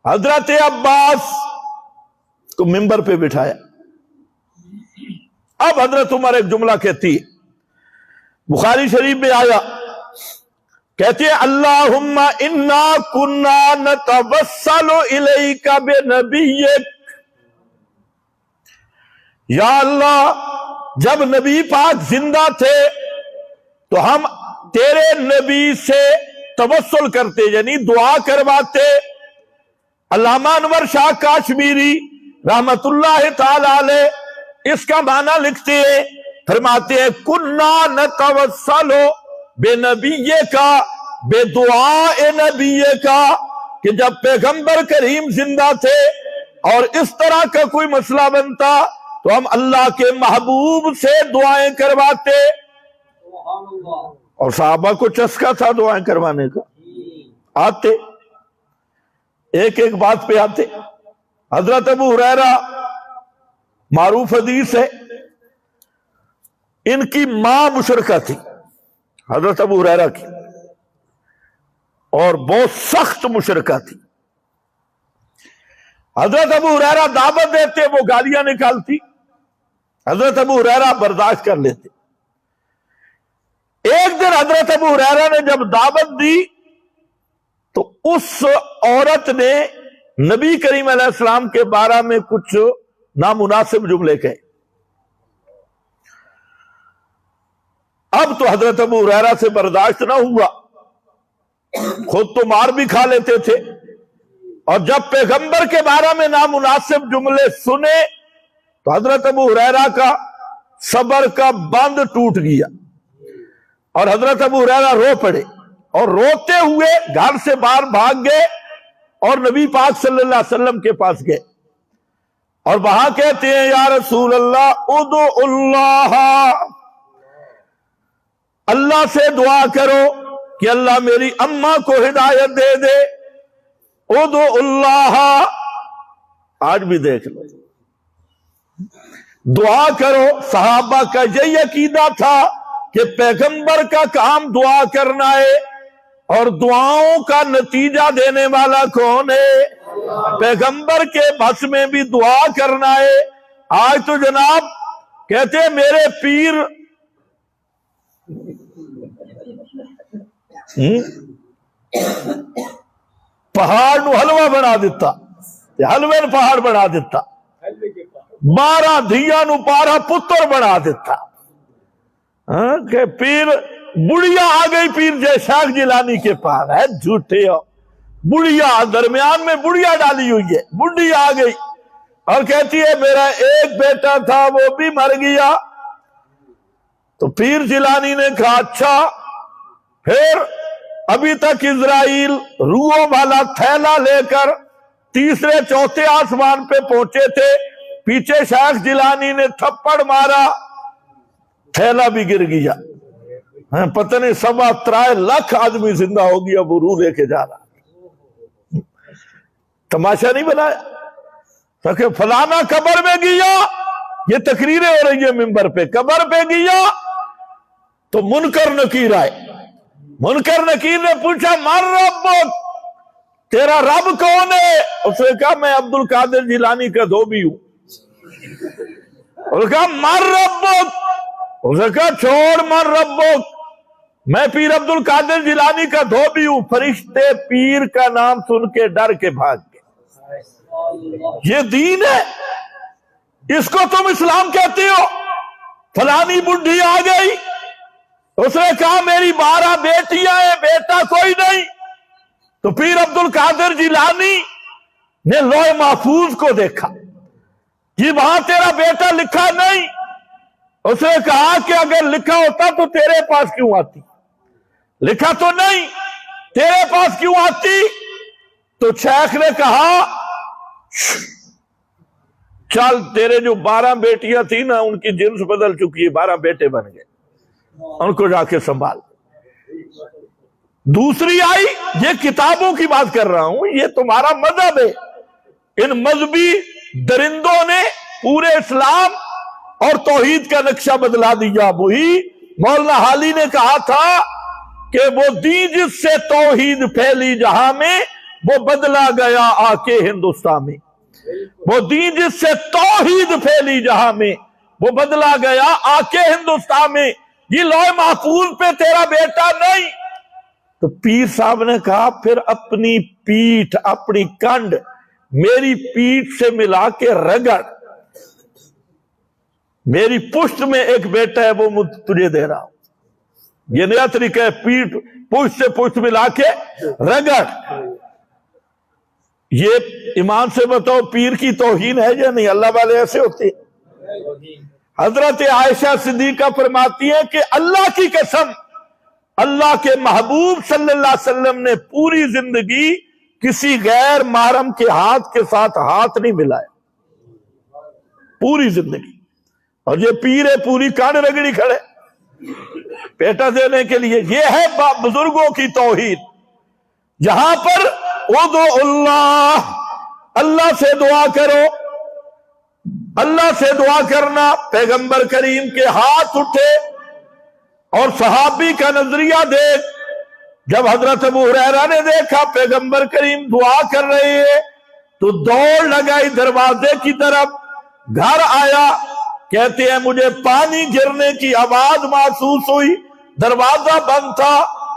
حضرت عباس کو منبر پہ بٹھایا. اب حضرت عمر ایک جملہ کہتی ہے، بخاری شریف میں آیا، کہتے ہیں اللہم انا کنا نتوسل الیک بنبیک، یا اللہ جب نبی پاک زندہ تھے تو ہم تیرے نبی سے توسل کرتے، یعنی دعا کرواتے. علامہ انور شاہ کاشمیری رحمت اللہ تعالی علیہ اس کا معنی لکھتے ہیں، فرماتے ہیں کنا نتوسل بے نبی کا، بے دعا نبی کا، کہ جب پیغمبر کریم زندہ تھے اور اس طرح کا کوئی مسئلہ بنتا تو ہم اللہ کے محبوب سے دعائیں کرواتے. اور صحابہ کو چسکا تھا دعائیں کروانے کا، آتے ایک ایک بات پہ آتے. حضرت ابو ہریرہ معروف حدیث ہے، ان کی ماں مشرکہ تھی حضرت ابو ہریرہ کی، اور بہت سخت مشرکہ تھی۔ حضرت ابو ہریرہ دعوت دیتے، وہ گالیاں نکالتی، حضرت ابو ہریرہ برداشت کر لیتے۔ ایک دن حضرت ابو ہریرہ نے جب دعوت دی تو اس عورت نے نبی کریم علیہ السلام کے بارے میں کچھ نامناسب جملے کہے۔ اب تو حضرت ابو ہریرہ سے برداشت نہ ہوا، خود تو مار بھی کھا لیتے تھے، اور جب پیغمبر کے بارے میں نامناسب جملے سنے تو حضرت ابو ہریرہ کا صبر کا بند ٹوٹ گیا، اور حضرت ابو ہریرہ رو پڑے، اور روتے ہوئے گھر سے باہر بھاگ گئے اور نبی پاک صلی اللہ علیہ وسلم کے پاس گئے، اور وہاں کہتے ہیں یا رسول اللہ ادعو اللہ، اللہ سے دعا کرو کہ اللہ میری اماں کو ہدایت دے دے، ادعو اللہ۔ آج بھی دیکھ لو، دعا کرو۔ صحابہ کا یہی عقیدہ تھا کہ پیغمبر کا کام دعا کرنا ہے، اور دعاؤں کا نتیجہ دینے والا کون ہے؟ پیغمبر کے بس میں بھی دعا کرنا ہے۔ آج تو جناب کہتے ہیں میرے پیر پہاڑ نو حلوہ بنا دیتا، حلوے نو پہاڑ بنا دیتا، 12 دھیاں نو 12 پتر بنا دیتا۔ کہ پیر بڑھیا آ گئی، پیر جے شیخ جیلانی کے پاس ہے، جھوٹے ہو، بڑھیا درمیان میں بڑھیا ڈالی ہوئی ہے، بڑھی آ گئی اور کہتی ہے میرا ایک بیٹا تھا وہ بھی مر گیا۔ تو پیر جیلانی نے کہا اچھا، پھر ابھی تک اسرائیل روحوں والا تھیلا لے کر تیسرے چوتھے آسمان پہ پہنچے تھے، پیچھے شیخ جیلانی نے تھپڑ مارا، تھیلا بھی گر گیا۔ پتہ نہیں 3.25 لاکھ آدمی زندہ ہو گیا، وہ روح لے کے جا رہا۔ تماشا نہیں بنایا کہ فلانا قبر میں گیا، یہ تقریریں ہو رہی ہیں ممبر پہ، قبر پہ گیا تو منکر نکیر آئے، منکر نکیر نے پوچھا من ربک، تیرا رب کون ہے؟ اس نے کہا میں عبد القادر جیلانی کا دھوبی ہوں۔ اس نے کہا من ربک، اس نے کہا چھوڑ من ربک، میں پیر عبد القادر جیلانی کا دھوبی ہوں۔ فرشتے پیر کا نام سن کے ڈر کے بھاگ گئے۔ یہ دین ہے، اس کو تم اسلام کہتے ہو؟ فلانی بڈھی آ گئی، اس نے کہا میری 12 بیٹیاں ہیں، بیٹا کوئی نہیں۔ تو پیر عبد القادر جیلانی نے لوح محفوظ کو دیکھا، جی وہاں تیرا بیٹا لکھا نہیں۔ اس نے کہا کہ اگر لکھا ہوتا تو تیرے پاس کیوں آتی؟ لکھا تو نہیں، تیرے پاس کیوں آتی؟ تو شیخ نے کہا چل تیرے جو 12 بیٹیاں تھیں نا ان کی جنس بدل چکی ہے، 12 بیٹے بن گئے، ان کو جا کے سنبھال۔ دوسری آئی، یہ کتابوں کی بات کر رہا ہوں، یہ تمہارا مذہب ہے۔ ان مذہبی درندوں نے پورے اسلام اور توحید کا نقشہ بدلا دیا۔ وہی مولانا حالی نے کہا تھا کہ وہ دین جس سے توحید پھیلی جہاں میں، وہ بدلا گیا آ کے ہندوستان میں۔ وہ دین جس سے توحید پھیلی جہاں میں، وہ بدلا گیا آ کے ہندوستان میں۔ یہ لوح محفوظ پہ تیرا بیٹا نہیں۔ تو پیر صاحب نے کہا پھر اپنی پیٹھ، اپنی کنڈ میری پیٹھ سے ملا کے رگڑ، میری پشت میں ایک بیٹا ہے وہ تجھے دے رہا ہوں۔ یہ نیا طریقہ ہے، پیٹھ پشت سے پشت ملا کے رگڑ۔ یہ ایمان سے بتاؤ پیر کی توہین ہے یا نہیں؟ اللہ والے ایسے ہوتے ہیں؟ حضرت عائشہ صدیقہ فرماتی ہیں کہ اللہ کی قسم، اللہ کے محبوب صلی اللہ علیہ وسلم نے پوری زندگی کسی غیر محرم کے ہاتھ کے ساتھ ہاتھ نہیں ملایا، پوری زندگی۔ اور یہ پیر ہے پوری کان رگڑی کھڑے بیٹا دینے کے لیے۔ یہ ہے بزرگوں کی توحید۔ یہاں پر ادعو اللہ، اللہ سے دعا کرو۔ اللہ سے دعا کرنا۔ پیغمبر کریم کے ہاتھ اٹھے اور صحابی کا نظریہ دیکھ، جب حضرت ابو ہریرہ نے دیکھا پیغمبر کریم دعا کر رہے ہیں تو دوڑ لگائی دروازے کی طرف، گھر آیا، کہتے ہیں مجھے پانی گرنے کی آواز محسوس ہوئی، دروازہ بند تھا،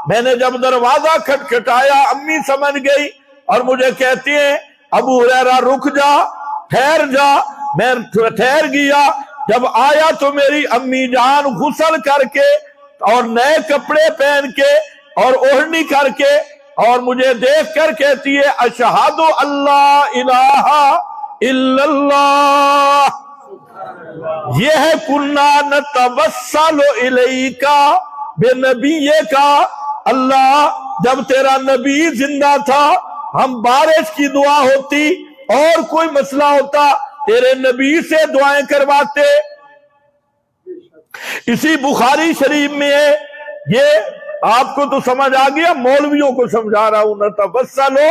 میں نے جب دروازہ کھٹکھٹایا امی سمجھ گئی اور مجھے کہتی ہیں ابو ہریرہ رک جا، ٹھہر جا، میں ٹھہر گیا، جب آیا تو میری امی جان غسل کر کے اور نئے کپڑے پہن کے اور اوڑھنی کر کے اور مجھے دیکھ کر کہتی ہے اشہد اللہ الہ الا اللہ، یہ ہے کنا نتوسل الیک بنبیک، اللہ جب تیرا نبی زندہ تھا ہم بارش کی دعا ہوتی اور کوئی مسئلہ ہوتا تیرے نبی سے دعائیں کرواتے۔ اسی بخاری شریف میں ہے، یہ آپ کو تو سمجھ آ گیا، مولویوں کو سمجھا رہا ہوں، نتوسلو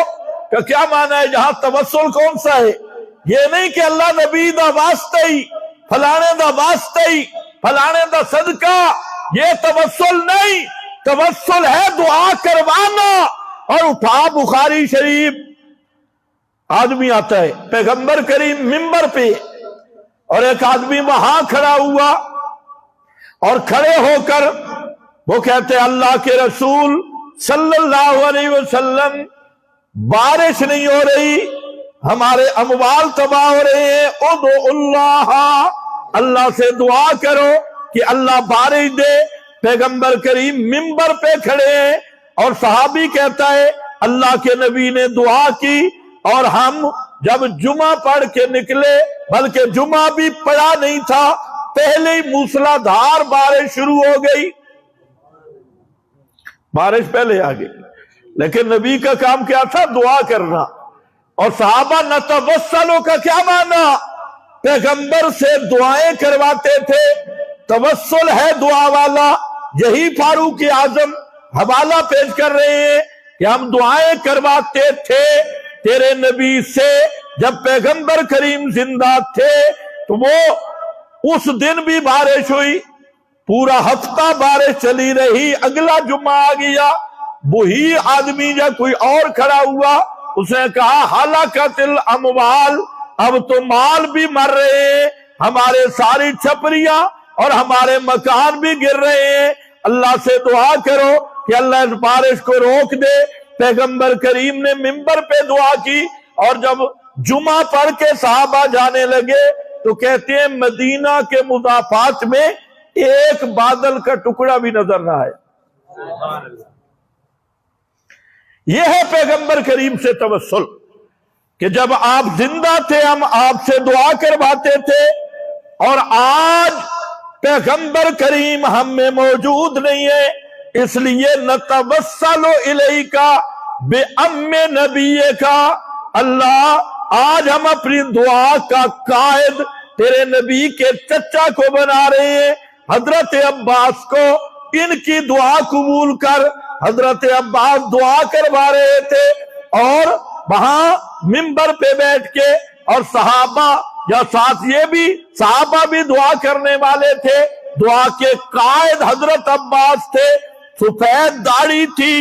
کا کیا معنی ہے، جہاں توسل کون سا ہے، یہ نہیں کہ اللہ نبی دا واسطہ ہی، فلانے دا واسطہ ہی، فلانے دا صدقہ، یہ توسل نہیں، توسل ہے دعا کروانا۔ اور اٹھا بخاری شریف، آدمی آتا ہے پیغمبر کریم منبر پہ اور ایک آدمی وہاں کھڑا ہوا اور کھڑے ہو کر وہ کہتے اللہ کے رسول صلی اللہ علیہ وسلم بارش نہیں ہو رہی، ہمارے اموال تباہ ہو رہے ہیں، ادعو اللہ، اللہ سے دعا کرو کہ اللہ بارش دے۔ پیغمبر کریم منبر پہ کھڑے ہیں اور صحابی کہتا ہے اللہ کے نبی نے دعا کی اور ہم جب جمعہ پڑھ کے نکلے، بلکہ جمعہ بھی پڑھا نہیں تھا، پہلے ہی موسلا دھار بارش شروع ہو گئی، بارش پہلے آ گئی، لیکن نبی کا کام کیا تھا، دعا کرنا۔ اور صحابہ نتوسلو کا کیا معنی، پیغمبر سے دعائیں کرواتے تھے، توسل ہے دعا والا۔ یہی فاروق اعظم حوالہ پیش کر رہے ہیں کہ ہم دعائیں کرواتے تھے تیرے نبی سے جب پیغمبر کریم زندہ تھے، تو وہ اس دن بھی بارش ہوئی، پورا ہفتہ بارش چلی رہی، اگلا جمعہ آ گیا، وہی آدمی یا کوئی اور کھڑا ہوا، اس نے کہا ہلاکت الاموال، اب تو مال بھی مر رہے ہیں، ہمارے ساری چھپریاں اور ہمارے مکان بھی گر رہے ہیں، اللہ سے دعا کرو کہ اللہ اس بارش کو روک دے۔ پیغمبر کریم نے منبر پہ دعا کی اور جب جمعہ پڑھ کے صحابہ جانے لگے تو کہتے ہیں مدینہ کے مضافات میں ایک بادل کا ٹکڑا بھی نظر نہ آیا۔ یہ ہے پیغمبر کریم سے توسل کہ جب آپ زندہ تھے ہم آپ سے دعا کرواتے تھے، اور آج پیغمبر کریم ہم میں موجود نہیں ہے، اس لیے نتوسل الیک بِأَمِّ نَبِيِّكَ، اللہ آج ہم اپنی دعا کا قائد تیرے نبی کے چچا کو بنا رہے ہیں، حضرت عباس کو، ان کی دعا قبول کر۔ حضرت عباس دعا کروا رہے تھے اور وہاں منبر پہ بیٹھ کے، اور صحابہ یا ساتھ یہ بھی صحابہ بھی دعا کرنے والے تھے، دعا کے قائد حضرت عباس تھے، سفید داڑھی تھی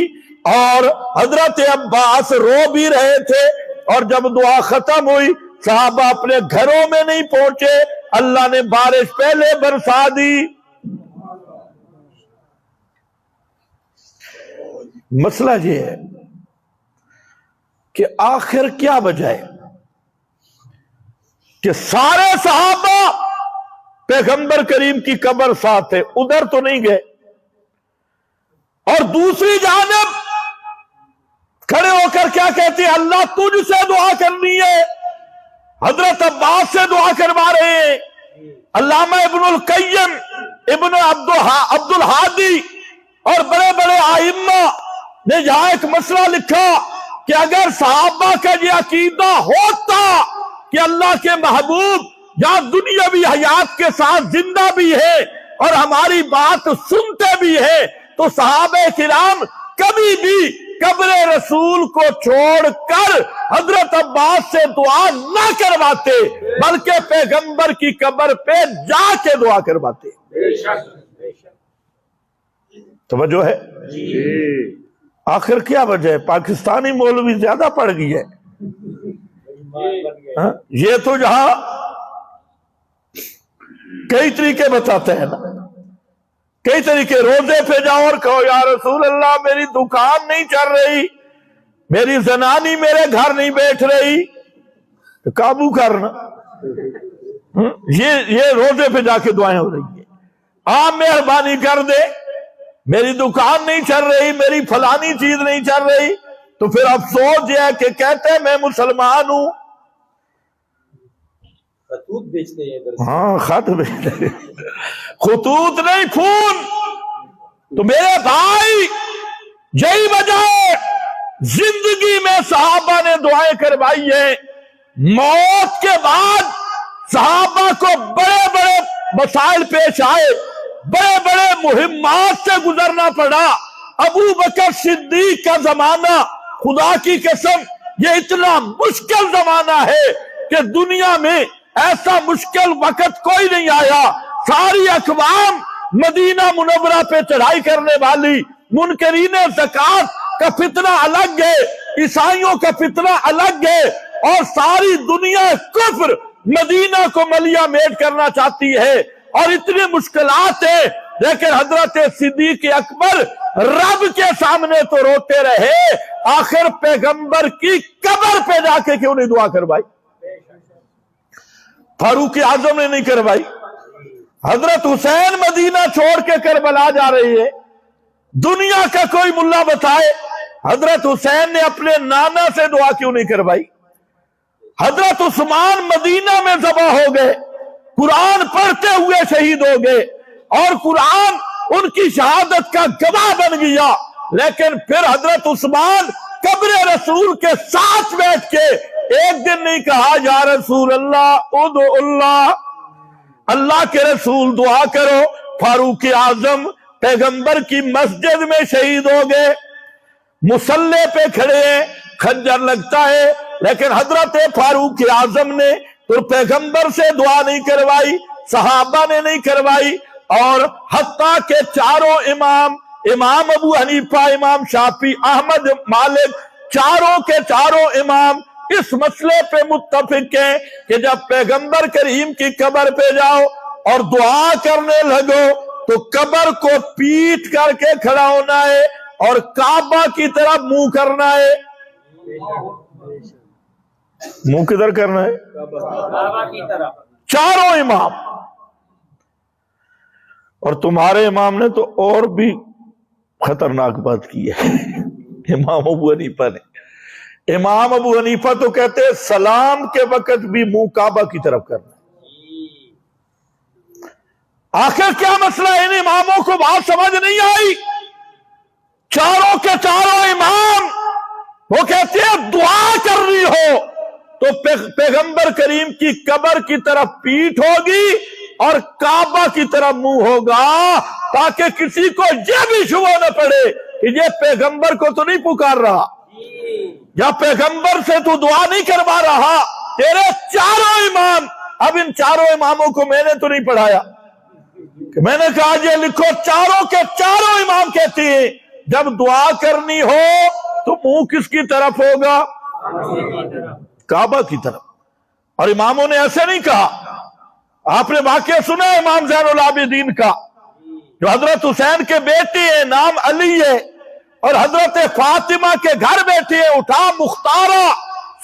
اور حضرت عباس رو بھی رہے تھے، اور جب دعا ختم ہوئی صحابہ اپنے گھروں میں نہیں پہنچے، اللہ نے بارش پہلے برسا دی۔ مسئلہ یہ ہے کہ آخر کیا وجہ ہے کہ سارے صحابہ پیغمبر کریم کی قبر ساتھ ہے، ادھر تو نہیں گئے، اور دوسری جانب کھڑے ہو کر کیا کہتے ہیں اللہ تجھ سے دعا کرنی ہے، حضرت عباس سے دعا کروا رہے ہیں۔ علامہ ابن القیم، ابن عبد الہادی اور بڑے بڑے ائمہ نے یہاں ایک مسئلہ لکھا کہ اگر صحابہ کا یہ عقیدہ ہوتا کہ اللہ کے محبوب یا دنیاوی حیات کے ساتھ زندہ بھی ہے اور ہماری بات سنتے بھی ہے، تو صحابہ کرام کبھی بھی قبر رسول کو چھوڑ کر حضرت عباس سے دعا نہ کرواتے، بلکہ پیغمبر کی قبر پہ جا کے دعا کرواتے۔ توجہ ہے؟ آخر کیا وجہ ہے؟ پاکستانی مولوی زیادہ پڑ گئی ہے۔ یہ تو جہاں کئی طریقے بتاتے ہیں نا، کئی طریقے، روزے پہ جاؤ اور کہو یا رسول اللہ میری دکان نہیں چل رہی، میری زنانی میرے گھر نہیں بیٹھ رہی، تو قابو کرنا۔ یہ روزے پہ جا کے دعائیں ہو رہی ہیں۔ آپ مہربانی کر دے، میری دکان نہیں چل رہی، میری فلانی چیز نہیں چل رہی، تو پھر افسوس یہ ہے کہ کہتے ہیں میں مسلمان ہوں، خطوط بیچتے ہیں۔ ہاں خط بیچتے ہیں، خطوط نہیں، پھول۔ تو میرے بھائی یہی وجہ ہے زندگی میں صحابہ نے دعائیں کروائی ہیں۔ موت کے بعد صحابہ کو بڑے بڑے مسائل پیش آئے، بڑے بڑے مہمات سے گزرنا پڑا۔ ابو بکر صدیق کا زمانہ، خدا کی قسم یہ اتنا مشکل زمانہ ہے کہ دنیا میں ایسا مشکل وقت کوئی نہیں آیا۔ ساری اقوام مدینہ منورہ پہ چڑھائی کرنے والی، منکرین زکوٰۃ کا فتنہ الگ ہے، عیسائیوں کا فتنہ الگ ہے، اور ساری دنیا کفر مدینہ کو ملیہ میٹ کرنا چاہتی ہے، اور اتنی مشکلات ہیں، لیکن حضرت صدیق اکبر رب کے سامنے تو روتے رہے، آخر پیغمبر کی قبر پہ جا کے کیوں نہیں دعا کروائی؟ فاروق اعظم نے نہیں کروائی؟ حضرت حسین مدینہ چھوڑ کے کربلا جا رہی ہے، دنیا کا کوئی ملا بتائے حضرت حسین نے اپنے نانا سے دعا کیوں نہیں کروائی؟ حضرت عثمان مدینہ میں ذبح ہو گئے، قرآن پڑھتے ہوئے شہید ہو گئے، اور قرآن ان کی شہادت کا گواہ بن گیا، لیکن پھر حضرت عثمان قبر رسول کے ساتھ بیٹھ کے ایک دن نہیں کہا یا رسول اللہ ادعو اللہ، اللہ کے رسول دعا کرو۔ فاروق اعظم پیغمبر کی مسجد میں شہید ہو گئے، مصلی پہ کھڑے ہیں، خنجر لگتا ہے، لیکن حضرت فاروق اعظم نے تو پیغمبر سے دعا نہیں کروائی، صحابہ نے نہیں کروائی، اور حتیٰ کہ چاروں امام ابو حنیفہ، امام شافعی، احمد، مالک، چاروں کے چاروں امام اس مسئلے پہ متفق ہیں کہ جب پیغمبر کریم کی قبر پہ جاؤ اور دعا کرنے لگو تو قبر کو پیٹ کر کے کھڑا ہونا ہے اور کعبہ کی طرف منہ کرنا ہے۔ منہ کدھر کرنا ہے؟ کعبہ کی طرف۔ چاروں امام، اور تمہارے امام نے تو اور بھی خطرناک بات کی ہے، امام ابو حنیفہ نے۔ امام ابو حنیفہ تو کہتے ہیں سلام کے وقت بھی منہ کعبہ کی طرف کرنا۔ آخر کیا مسئلہ ہے؟ ان اماموں کو بات سمجھ نہیں آئی۔ چاروں کے چاروں امام وہ کہتے ہیں دعا کرنی ہو تو پیغمبر کریم کی قبر کی طرف پیٹھ ہوگی اور کعبہ کی طرف منہ ہوگا، تاکہ کسی کو یہ بھی شبہ نہ پڑے کہ یہ پیغمبر کو تو نہیں پکار رہا، یا پیغمبر سے تو دعا نہیں کروا رہا۔ تیرے چاروں امام، اب ان چاروں اماموں کو میں نے تو نہیں پڑھایا کہ میں نے کہا یہ لکھو، چاروں کے چاروں امام کہتے ہیں جب دعا کرنی ہو تو منہ کس کی طرف ہوگا؟ کعبہ کی طرف۔ اور اماموں نے ایسے نہیں کہا۔ آپ نے واقعہ سنا ہے امام زین العابدین کا، جو حضرت حسین کے بیٹے ہیں، نام علی ہے، اور حضرت فاطمہ کے گھر بیٹھے ہیں، اٹھا مختارہ،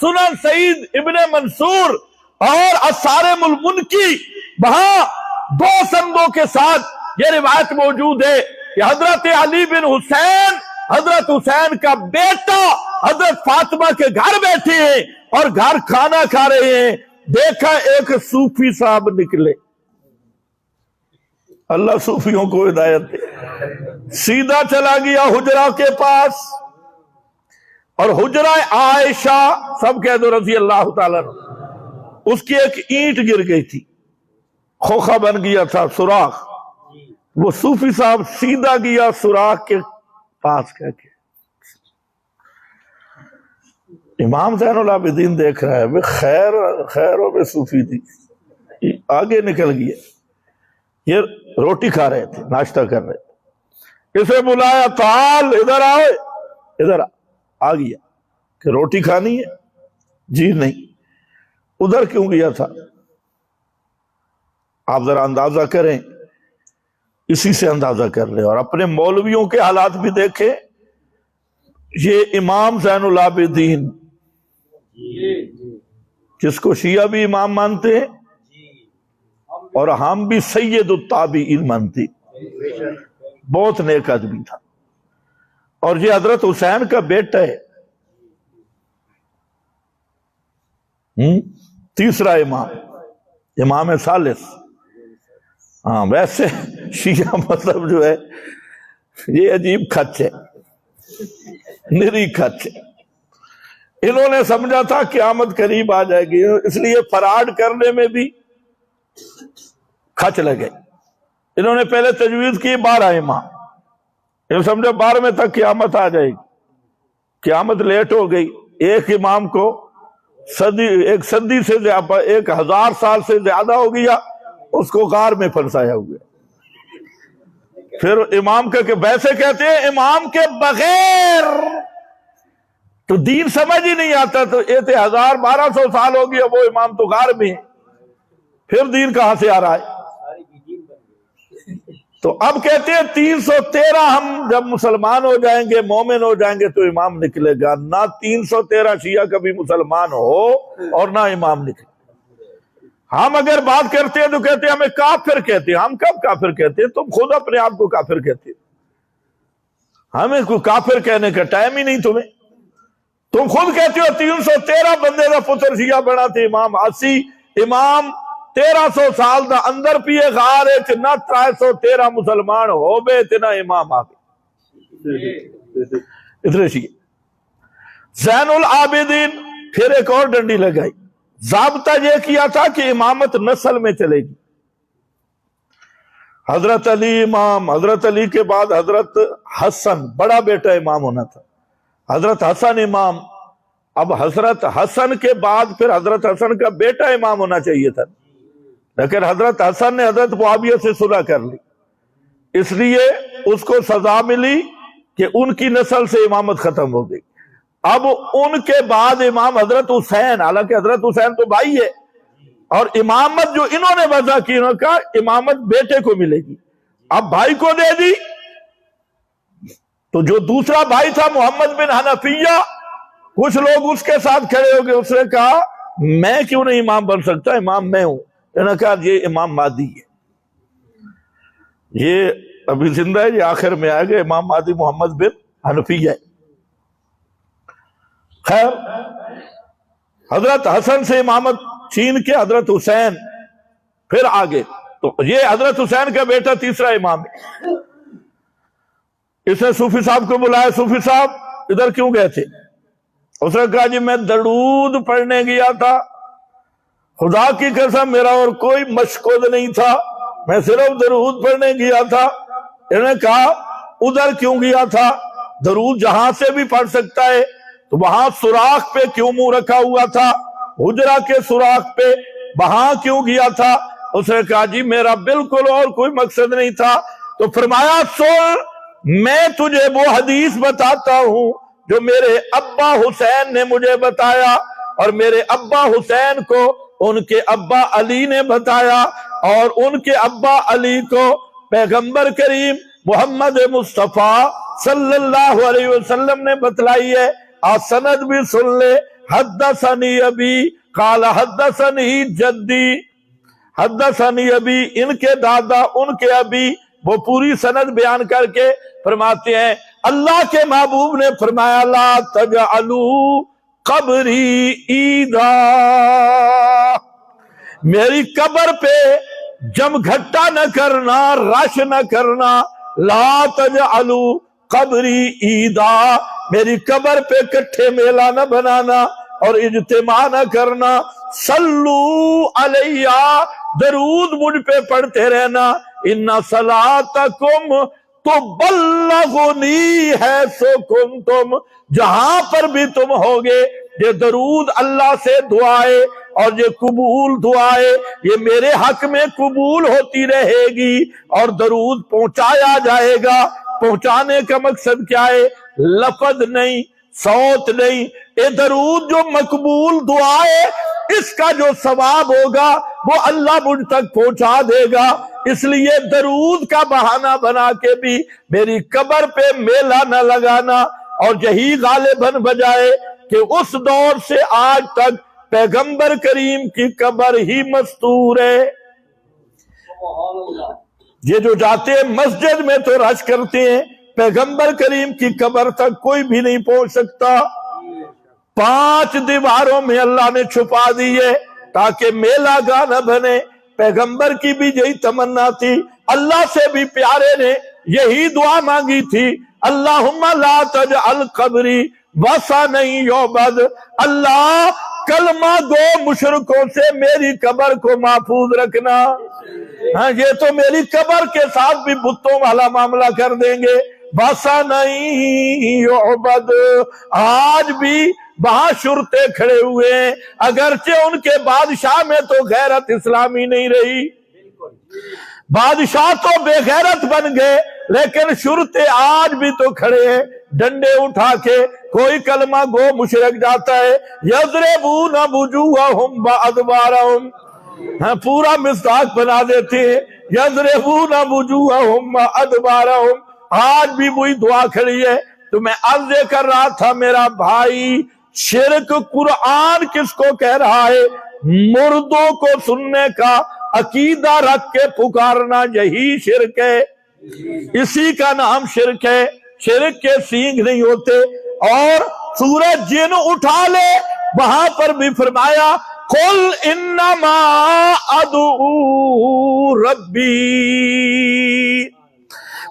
سنن سعید ابن منصور اور الصارم المنکی، وہاں 2 سندوں کے ساتھ یہ روایت موجود ہے کہ حضرت علی بن حسین، حضرت حسین کا بیٹا، حضرت فاطمہ کے گھر بیٹھے ہیں اور گھر کھانا کھا رہے ہیں، دیکھا ایک صوفی صاحب نکلے، اللہ صوفیوں کو ہدایت دے، سیدھا چلا گیا حجرہ کے پاس، اور حجرہ عائشہ، سب کہہ دو رضی اللہ تعالیٰ عنہ، اس کی ایک اینٹ گر گئی تھی، کھوکھا بن گیا تھا، سوراخ، وہ صوفی صاحب سیدھا گیا سوراخ کے پاس، کہہ کے امام زین العابدین دیکھ رہا ہے خیر و صوفی تھی، آگے نکل گیا، یہ روٹی کھا رہے تھے، ناشتہ کر رہے تھے، اسے بلایا، تعال ادھر آئے، ادھر آ گیا کہ روٹی کھانی ہے؟ جی نہیں۔ ادھر کیوں گیا تھا؟ آپ ذرا اندازہ کریں، اسی سے اندازہ کر لیں، اور اپنے مولویوں کے حالات بھی دیکھیں۔ یہ امام زین العابدین جس کو شیعہ بھی امام مانتے ہیں اور ہم بھی سید التابعین مانتے، بہت نیک آدمی تھا، اور یہ حضرت حسین کا بیٹا ہے، تیسرا امام ثالث۔ ہاں ویسے شیعہ مطلب جو ہے یہ عجیب کھچ ہے، نری کھچ ہے۔ انہوں نے سمجھا تھا قیامت قریب آ جائے گی، اس لیے فراڈ کرنے میں بھی کھچ لگے۔ انہوں نے پہلے تجویز کی 12 امام، انہوں نے سمجھا 12 تک قیامت آ جائے گی، قیامت لیٹ ہو گئی، ایک امام کو ایک صدی سے زیادہ، 1000 سال سے زیادہ ہو گیا، اس کو غار میں پھنسایا ہوا۔ پھر امام کا کہ ویسے کہتے ہیں امام کے بغیر تو دین سمجھ ہی نہیں آتا، تو یہ 1200 سال ہو گیا، وہ امام تو غار میں ہے، پھر دین کہاں سے آ رہا ہے؟ تو اب کہتے ہیں 313 ہم جب مسلمان ہو جائیں گے، مومن ہو جائیں گے تو امام نکلے گا۔ نہ 313 شیعہ کبھی مسلمان ہو اور نہ امام نکلے۔ ہم اگر بات کرتے ہیں تو کہتے ہیں ہمیں کافر کہتے ہیں۔ ہم کب کافر کہتے ہیں؟ تم خود اپنے آپ کو کافر کہتے ہیں، ہمیں کوئی کافر کہنے کا ٹائم ہی نہیں تمہیں۔ تم خود کہتے ہو 313 بندے کا پتر شیعہ بنا تھے امام، 80 امام 1300 سال دا اندر پیے غار ہے، نہ 313 مسلمان ہو بے نہ امام آگے ادھر شیعہ۔ زین العابدین پھر ایک اور ڈنڈی لگائی، ضابطہ یہ کیا تھا کہ امامت نسل میں چلے گی۔ حضرت علی امام، حضرت علی کے بعد حضرت حسن بڑا بیٹا امام ہونا تھا، حضرت حسن امام، اب حضرت حسن کے بعد پھر حضرت حسن کا بیٹا امام ہونا چاہیے تھا، لیکن حضرت حسن نے حضرت معاویہ سے صلح کر لی، اس لیے اس کو سزا ملی کہ ان کی نسل سے امامت ختم ہو گئی۔ اب ان کے بعد امام حضرت حسین، حالانکہ حضرت حسین تو بھائی ہے، اور امامت جو انہوں نے وضع کی، انہوں نے کہا امامت بیٹے کو ملے گی، اب بھائی کو دے دی۔ تو جو دوسرا بھائی تھا محمد بن حنفیہ، کچھ لوگ اس کے ساتھ کھڑے ہو گئے، اس نے کہا میں کیوں نہیں امام بن سکتا، امام میں ہوں۔ انہوں نے کہا یہ امام مہدی ہے، یہ ابھی زندہ ہے، یہ آخر میں آئے گا، امام مہدی محمد بن حنفیہ ہے۔ خیر، حضرت حسن سے امامت چھین کے حضرت حسین پھر آگے، تو یہ حضرت حسین کا بیٹا تیسرا امام ہے۔ اس نے صوفی صاحب کو بلایا، صوفی صاحب ادھر کیوں گئے تھے؟ اس نے کہا جی میں درود پڑھنے گیا تھا، خدا کی قسم میرا اور کوئی مشقود نہیں تھا، میں صرف درود پڑھنے گیا تھا۔ انہوں نے کہا ادھر کیوں گیا تھا؟ درود جہاں سے بھی پڑھ سکتا ہے، تو وہاں سوراخ پہ کیوں منہ رکھا ہوا تھا؟ حجرہ کے سوراخ پہ وہاں کیوں گیا تھا؟ اس نے کہا جی میرا بالکل اور کوئی مقصد نہیں تھا۔ تو فرمایا سن، میں تجھے وہ حدیث بتاتا ہوں جو میرے ابا حسین نے مجھے بتایا، اور میرے ابا حسین کو ان کے ابا علی نے بتایا، اور ان کے ابا علی کو پیغمبر کریم محمد مصطفیٰ صلی اللہ علیہ وسلم نے بتلائی ہے۔ سند بھی سن لے، حدثنی ابی قال حدثنی جدی، حدثنی ابی، ان کے دادا ان کے ابی، وہ پوری سند بیان کر کے فرماتے ہیں اللہ کے محبوب نے فرمایا لا تجعلوا قبری عیدا، میری قبر پہ جم گھٹا نہ کرنا، رش نہ کرنا، لا تجعلوا قبری عیدا، میری قبر پہ کٹھے میلہ نہ بنانا اور اجتماع نہ کرنا، صلو علیہ، درود مجھ پہ پڑھتے رہنا، ان صلاتکم تو بلغنی حیث کنتم، جہاں پر بھی تم ہوگے یہ درود اللہ سے دعائے اور یہ قبول دعائے یہ میرے حق میں قبول ہوتی رہے گی اور درود پہنچایا جائے گا۔ پہنچانے کا مقصد کیا ہے؟ لفظ نہیں، صوت نہیں، یہ درود جو مقبول دعا ہے اس کا جو ثواب ہوگا وہ اللہ مجھ تک پہنچا دے گا۔ اس لیے درود کا بہانہ بنا کے بھی میری قبر پہ میلہ نہ لگانا، اور یہی غالباً بجائے کہ اس دور سے آج تک پیغمبر کریم کی قبر ہی مستور ہے۔ یہ جو جاتے ہیں مسجد میں تو رش کرتے ہیں، پیغمبر کریم کی قبر تک کوئی بھی نہیں پہنچ سکتا۔ 5 دیواروں میں اللہ نے چھپا دیے تاکہ میلہ گاہ نہ بنے۔ پیغمبر کی بھی یہی تمنا تھی، اللہ سے بھی پیارے نے یہی دعا مانگی تھی، اللہم لا تجعل قبری وثنا یعبد، اللہ کلمہ گو مشرکوں سے میری قبر کو محفوظ رکھنا۔ ہاں یہ تو میری قبر کے ساتھ بھی بتوں والا معاملہ کر دیں گے۔ وثنا یعبد، آج بھی وہاں شرطے کھڑے ہوئے ہیں، اگرچہ ان کے بادشاہ میں تو غیرت اسلامی نہیں رہی، بادشاہ تو بے غیرت بن گئے، لیکن شرطے آج بھی تو کھڑے ہیں ڈنڈے اٹھا کے۔ کوئی کلمہ گو مشرک جاتا ہے یضربون وجوہہم وادبارہم، ہاں پورا مصداق بنا دیتے ہیں، یضربون وجوہہم وادبارہم، آج بھی وہی دعا کھڑی ہے۔ تو میں عرض کر رہا تھا میرا بھائی، شرک قرآن کس کو کہہ رہا ہے؟ مردوں کو سننے کا عقیدہ رکھ کے پکارنا یہی شرک ہے، اسی کا نام شرک ہے۔ شرک کے سینگ نہیں ہوتے۔ اور سورہ جن اٹھا لے، وہاں پر بھی فرمایا قل انما ادعو ربی،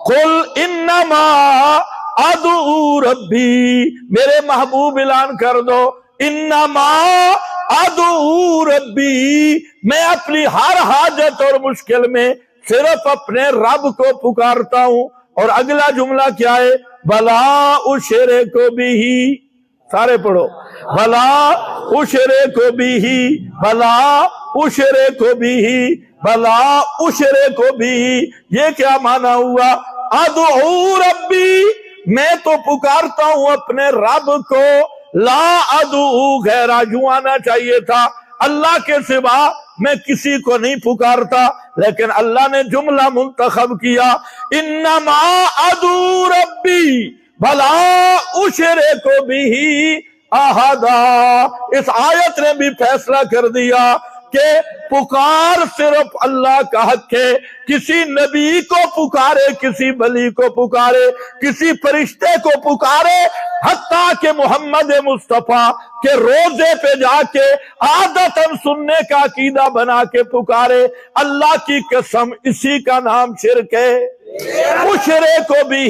قل انما ادعو ربی، میرے محبوب اعلان کر دو انما ادعو ربی، میں اپنی ہر حاجت اور مشکل میں صرف اپنے رب کو پکارتا ہوں۔ اور اگلا جملہ کیا ہے؟ بلا اشرک بہ، سارے پڑھو، بلا اشرک بہ، بلا اشرک بہ، بلا اشرک بہ، یہ کیا معنی ہوا؟ ادعو ربی، میں تو پکارتا ہوں اپنے رب کو، لا ادعو غیرہ، یوں آنا چاہیے تھا اللہ کے سوا میں کسی کو نہیں پکارتا، لیکن اللہ نے جملہ منتخب کیا انما ادعو ربی بلا اشرک بہ احدا۔ اس آیت نے بھی فیصلہ کر دیا کہ پکار صرف اللہ کا حق ہے، کسی نبی کو پکارے، کسی ولی کو پکارے، کسی فرشتے کو پکارے، حتیٰ کہ محمد مصطفیٰ کے روزے پہ جا کے عادتاً سننے کا عقیدہ بنا کے پکارے، اللہ کی قسم اسی کا نام شرک ہے۔ مشرک بھی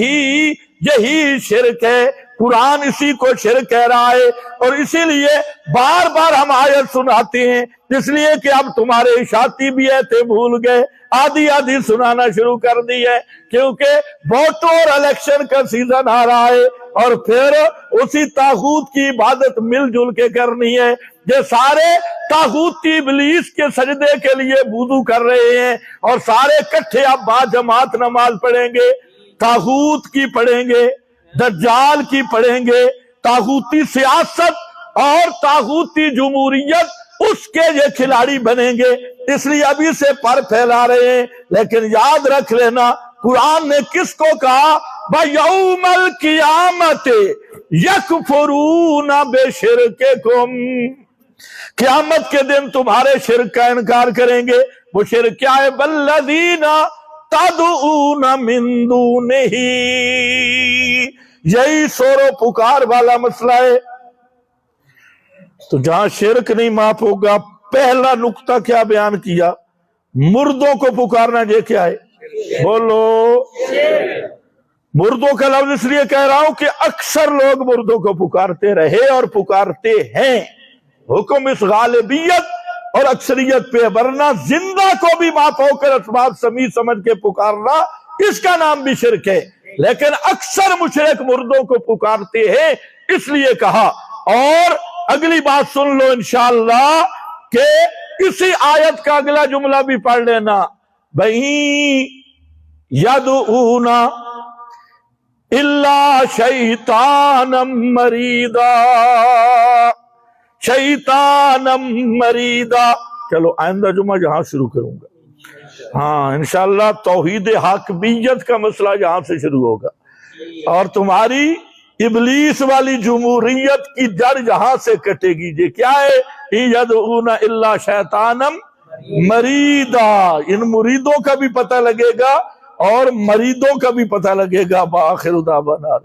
یہی شرک ہے، قرآن اسی کو شرک کہہ رہا ہے۔ اور اسی لیے بار بار ہم آیت سناتے ہیں، اس لیے کہ اب تمہارے اشاعتی بھی ایتے بھول گئے، آدھی آدھی سنانا شروع کر دی ہے، کیونکہ ووٹوں اور الیکشن کا سیزن آ رہا ہے، اور پھر اسی طاغوت کی عبادت مل جل کے کرنی ہے۔ یہ سارے طاغوتی ابلیس کے سجدے کے لیے وضو کر رہے ہیں، اور سارے کٹھے اب با جماعت نماز پڑھیں گے، طاغوت کی پڑھیں گے، دجال کی پڑھیں گے، طاغوتی سیاست اور طاغوتی جمہوریت اس کے یہ کھلاڑی بنیں گے، اس لیے ابھی سے پر پھیلا رہے ہیں۔ لیکن یاد رکھ لینا قرآن نے کس کو کہا؟ بَيَوْمَ الْقِيَامَةِ يَكْفُرُونَ بِشِرْكِكُمْ، قیامت کے دن تمہارے شرک کا انکار کریں گے۔ وہ شرک کیا ہے؟ وَالَّذِينَ تَدْعُونَ مِن دُونِهِ، یہی سور و پکار والا مسئلہ ہے۔ تو جہاں شرک نہیں معاف ہوگا، پہلا نقطہ کیا بیان کیا؟ مردوں کو پکارنا، یہ کیا ہے؟ بولو۔ مردوں کا لفظ اس لیے کہہ رہا ہوں کہ اکثر لوگ مردوں کو پکارتے رہے اور پکارتے ہیں، حکم اس غالبیت اور اکثریت پہ، ورنہ زندہ کو بھی معاف ہو کر اسباب سمیع سمجھ کے پکارنا، اس کا نام بھی شرک ہے۔ لیکن اکثر مشرک مردوں کو پکارتے ہیں، اس لیے کہا۔ اور اگلی بات سن لو انشاءاللہ کہ اسی آیت کا اگلا جملہ بھی پڑھ لینا، بھئی یدعون الا شیطانا مریدا، شیطانا مریدا۔ چلو آئندہ جمعہ یہاں شروع کروں گا، ہاں انشاءاللہ توحید حاکمیت کا مسئلہ یہاں سے شروع ہوگا، اور تمہاری ابلیس والی جمہوریت کی جڑ یہاں سے کٹے گی۔ یہ کیا ہے؟ یدعون الا شیطانا مریدا، ان مریدوں کا بھی پتہ لگے گا اور مریدوں کا بھی پتہ لگے گا۔ بآخر دعوانا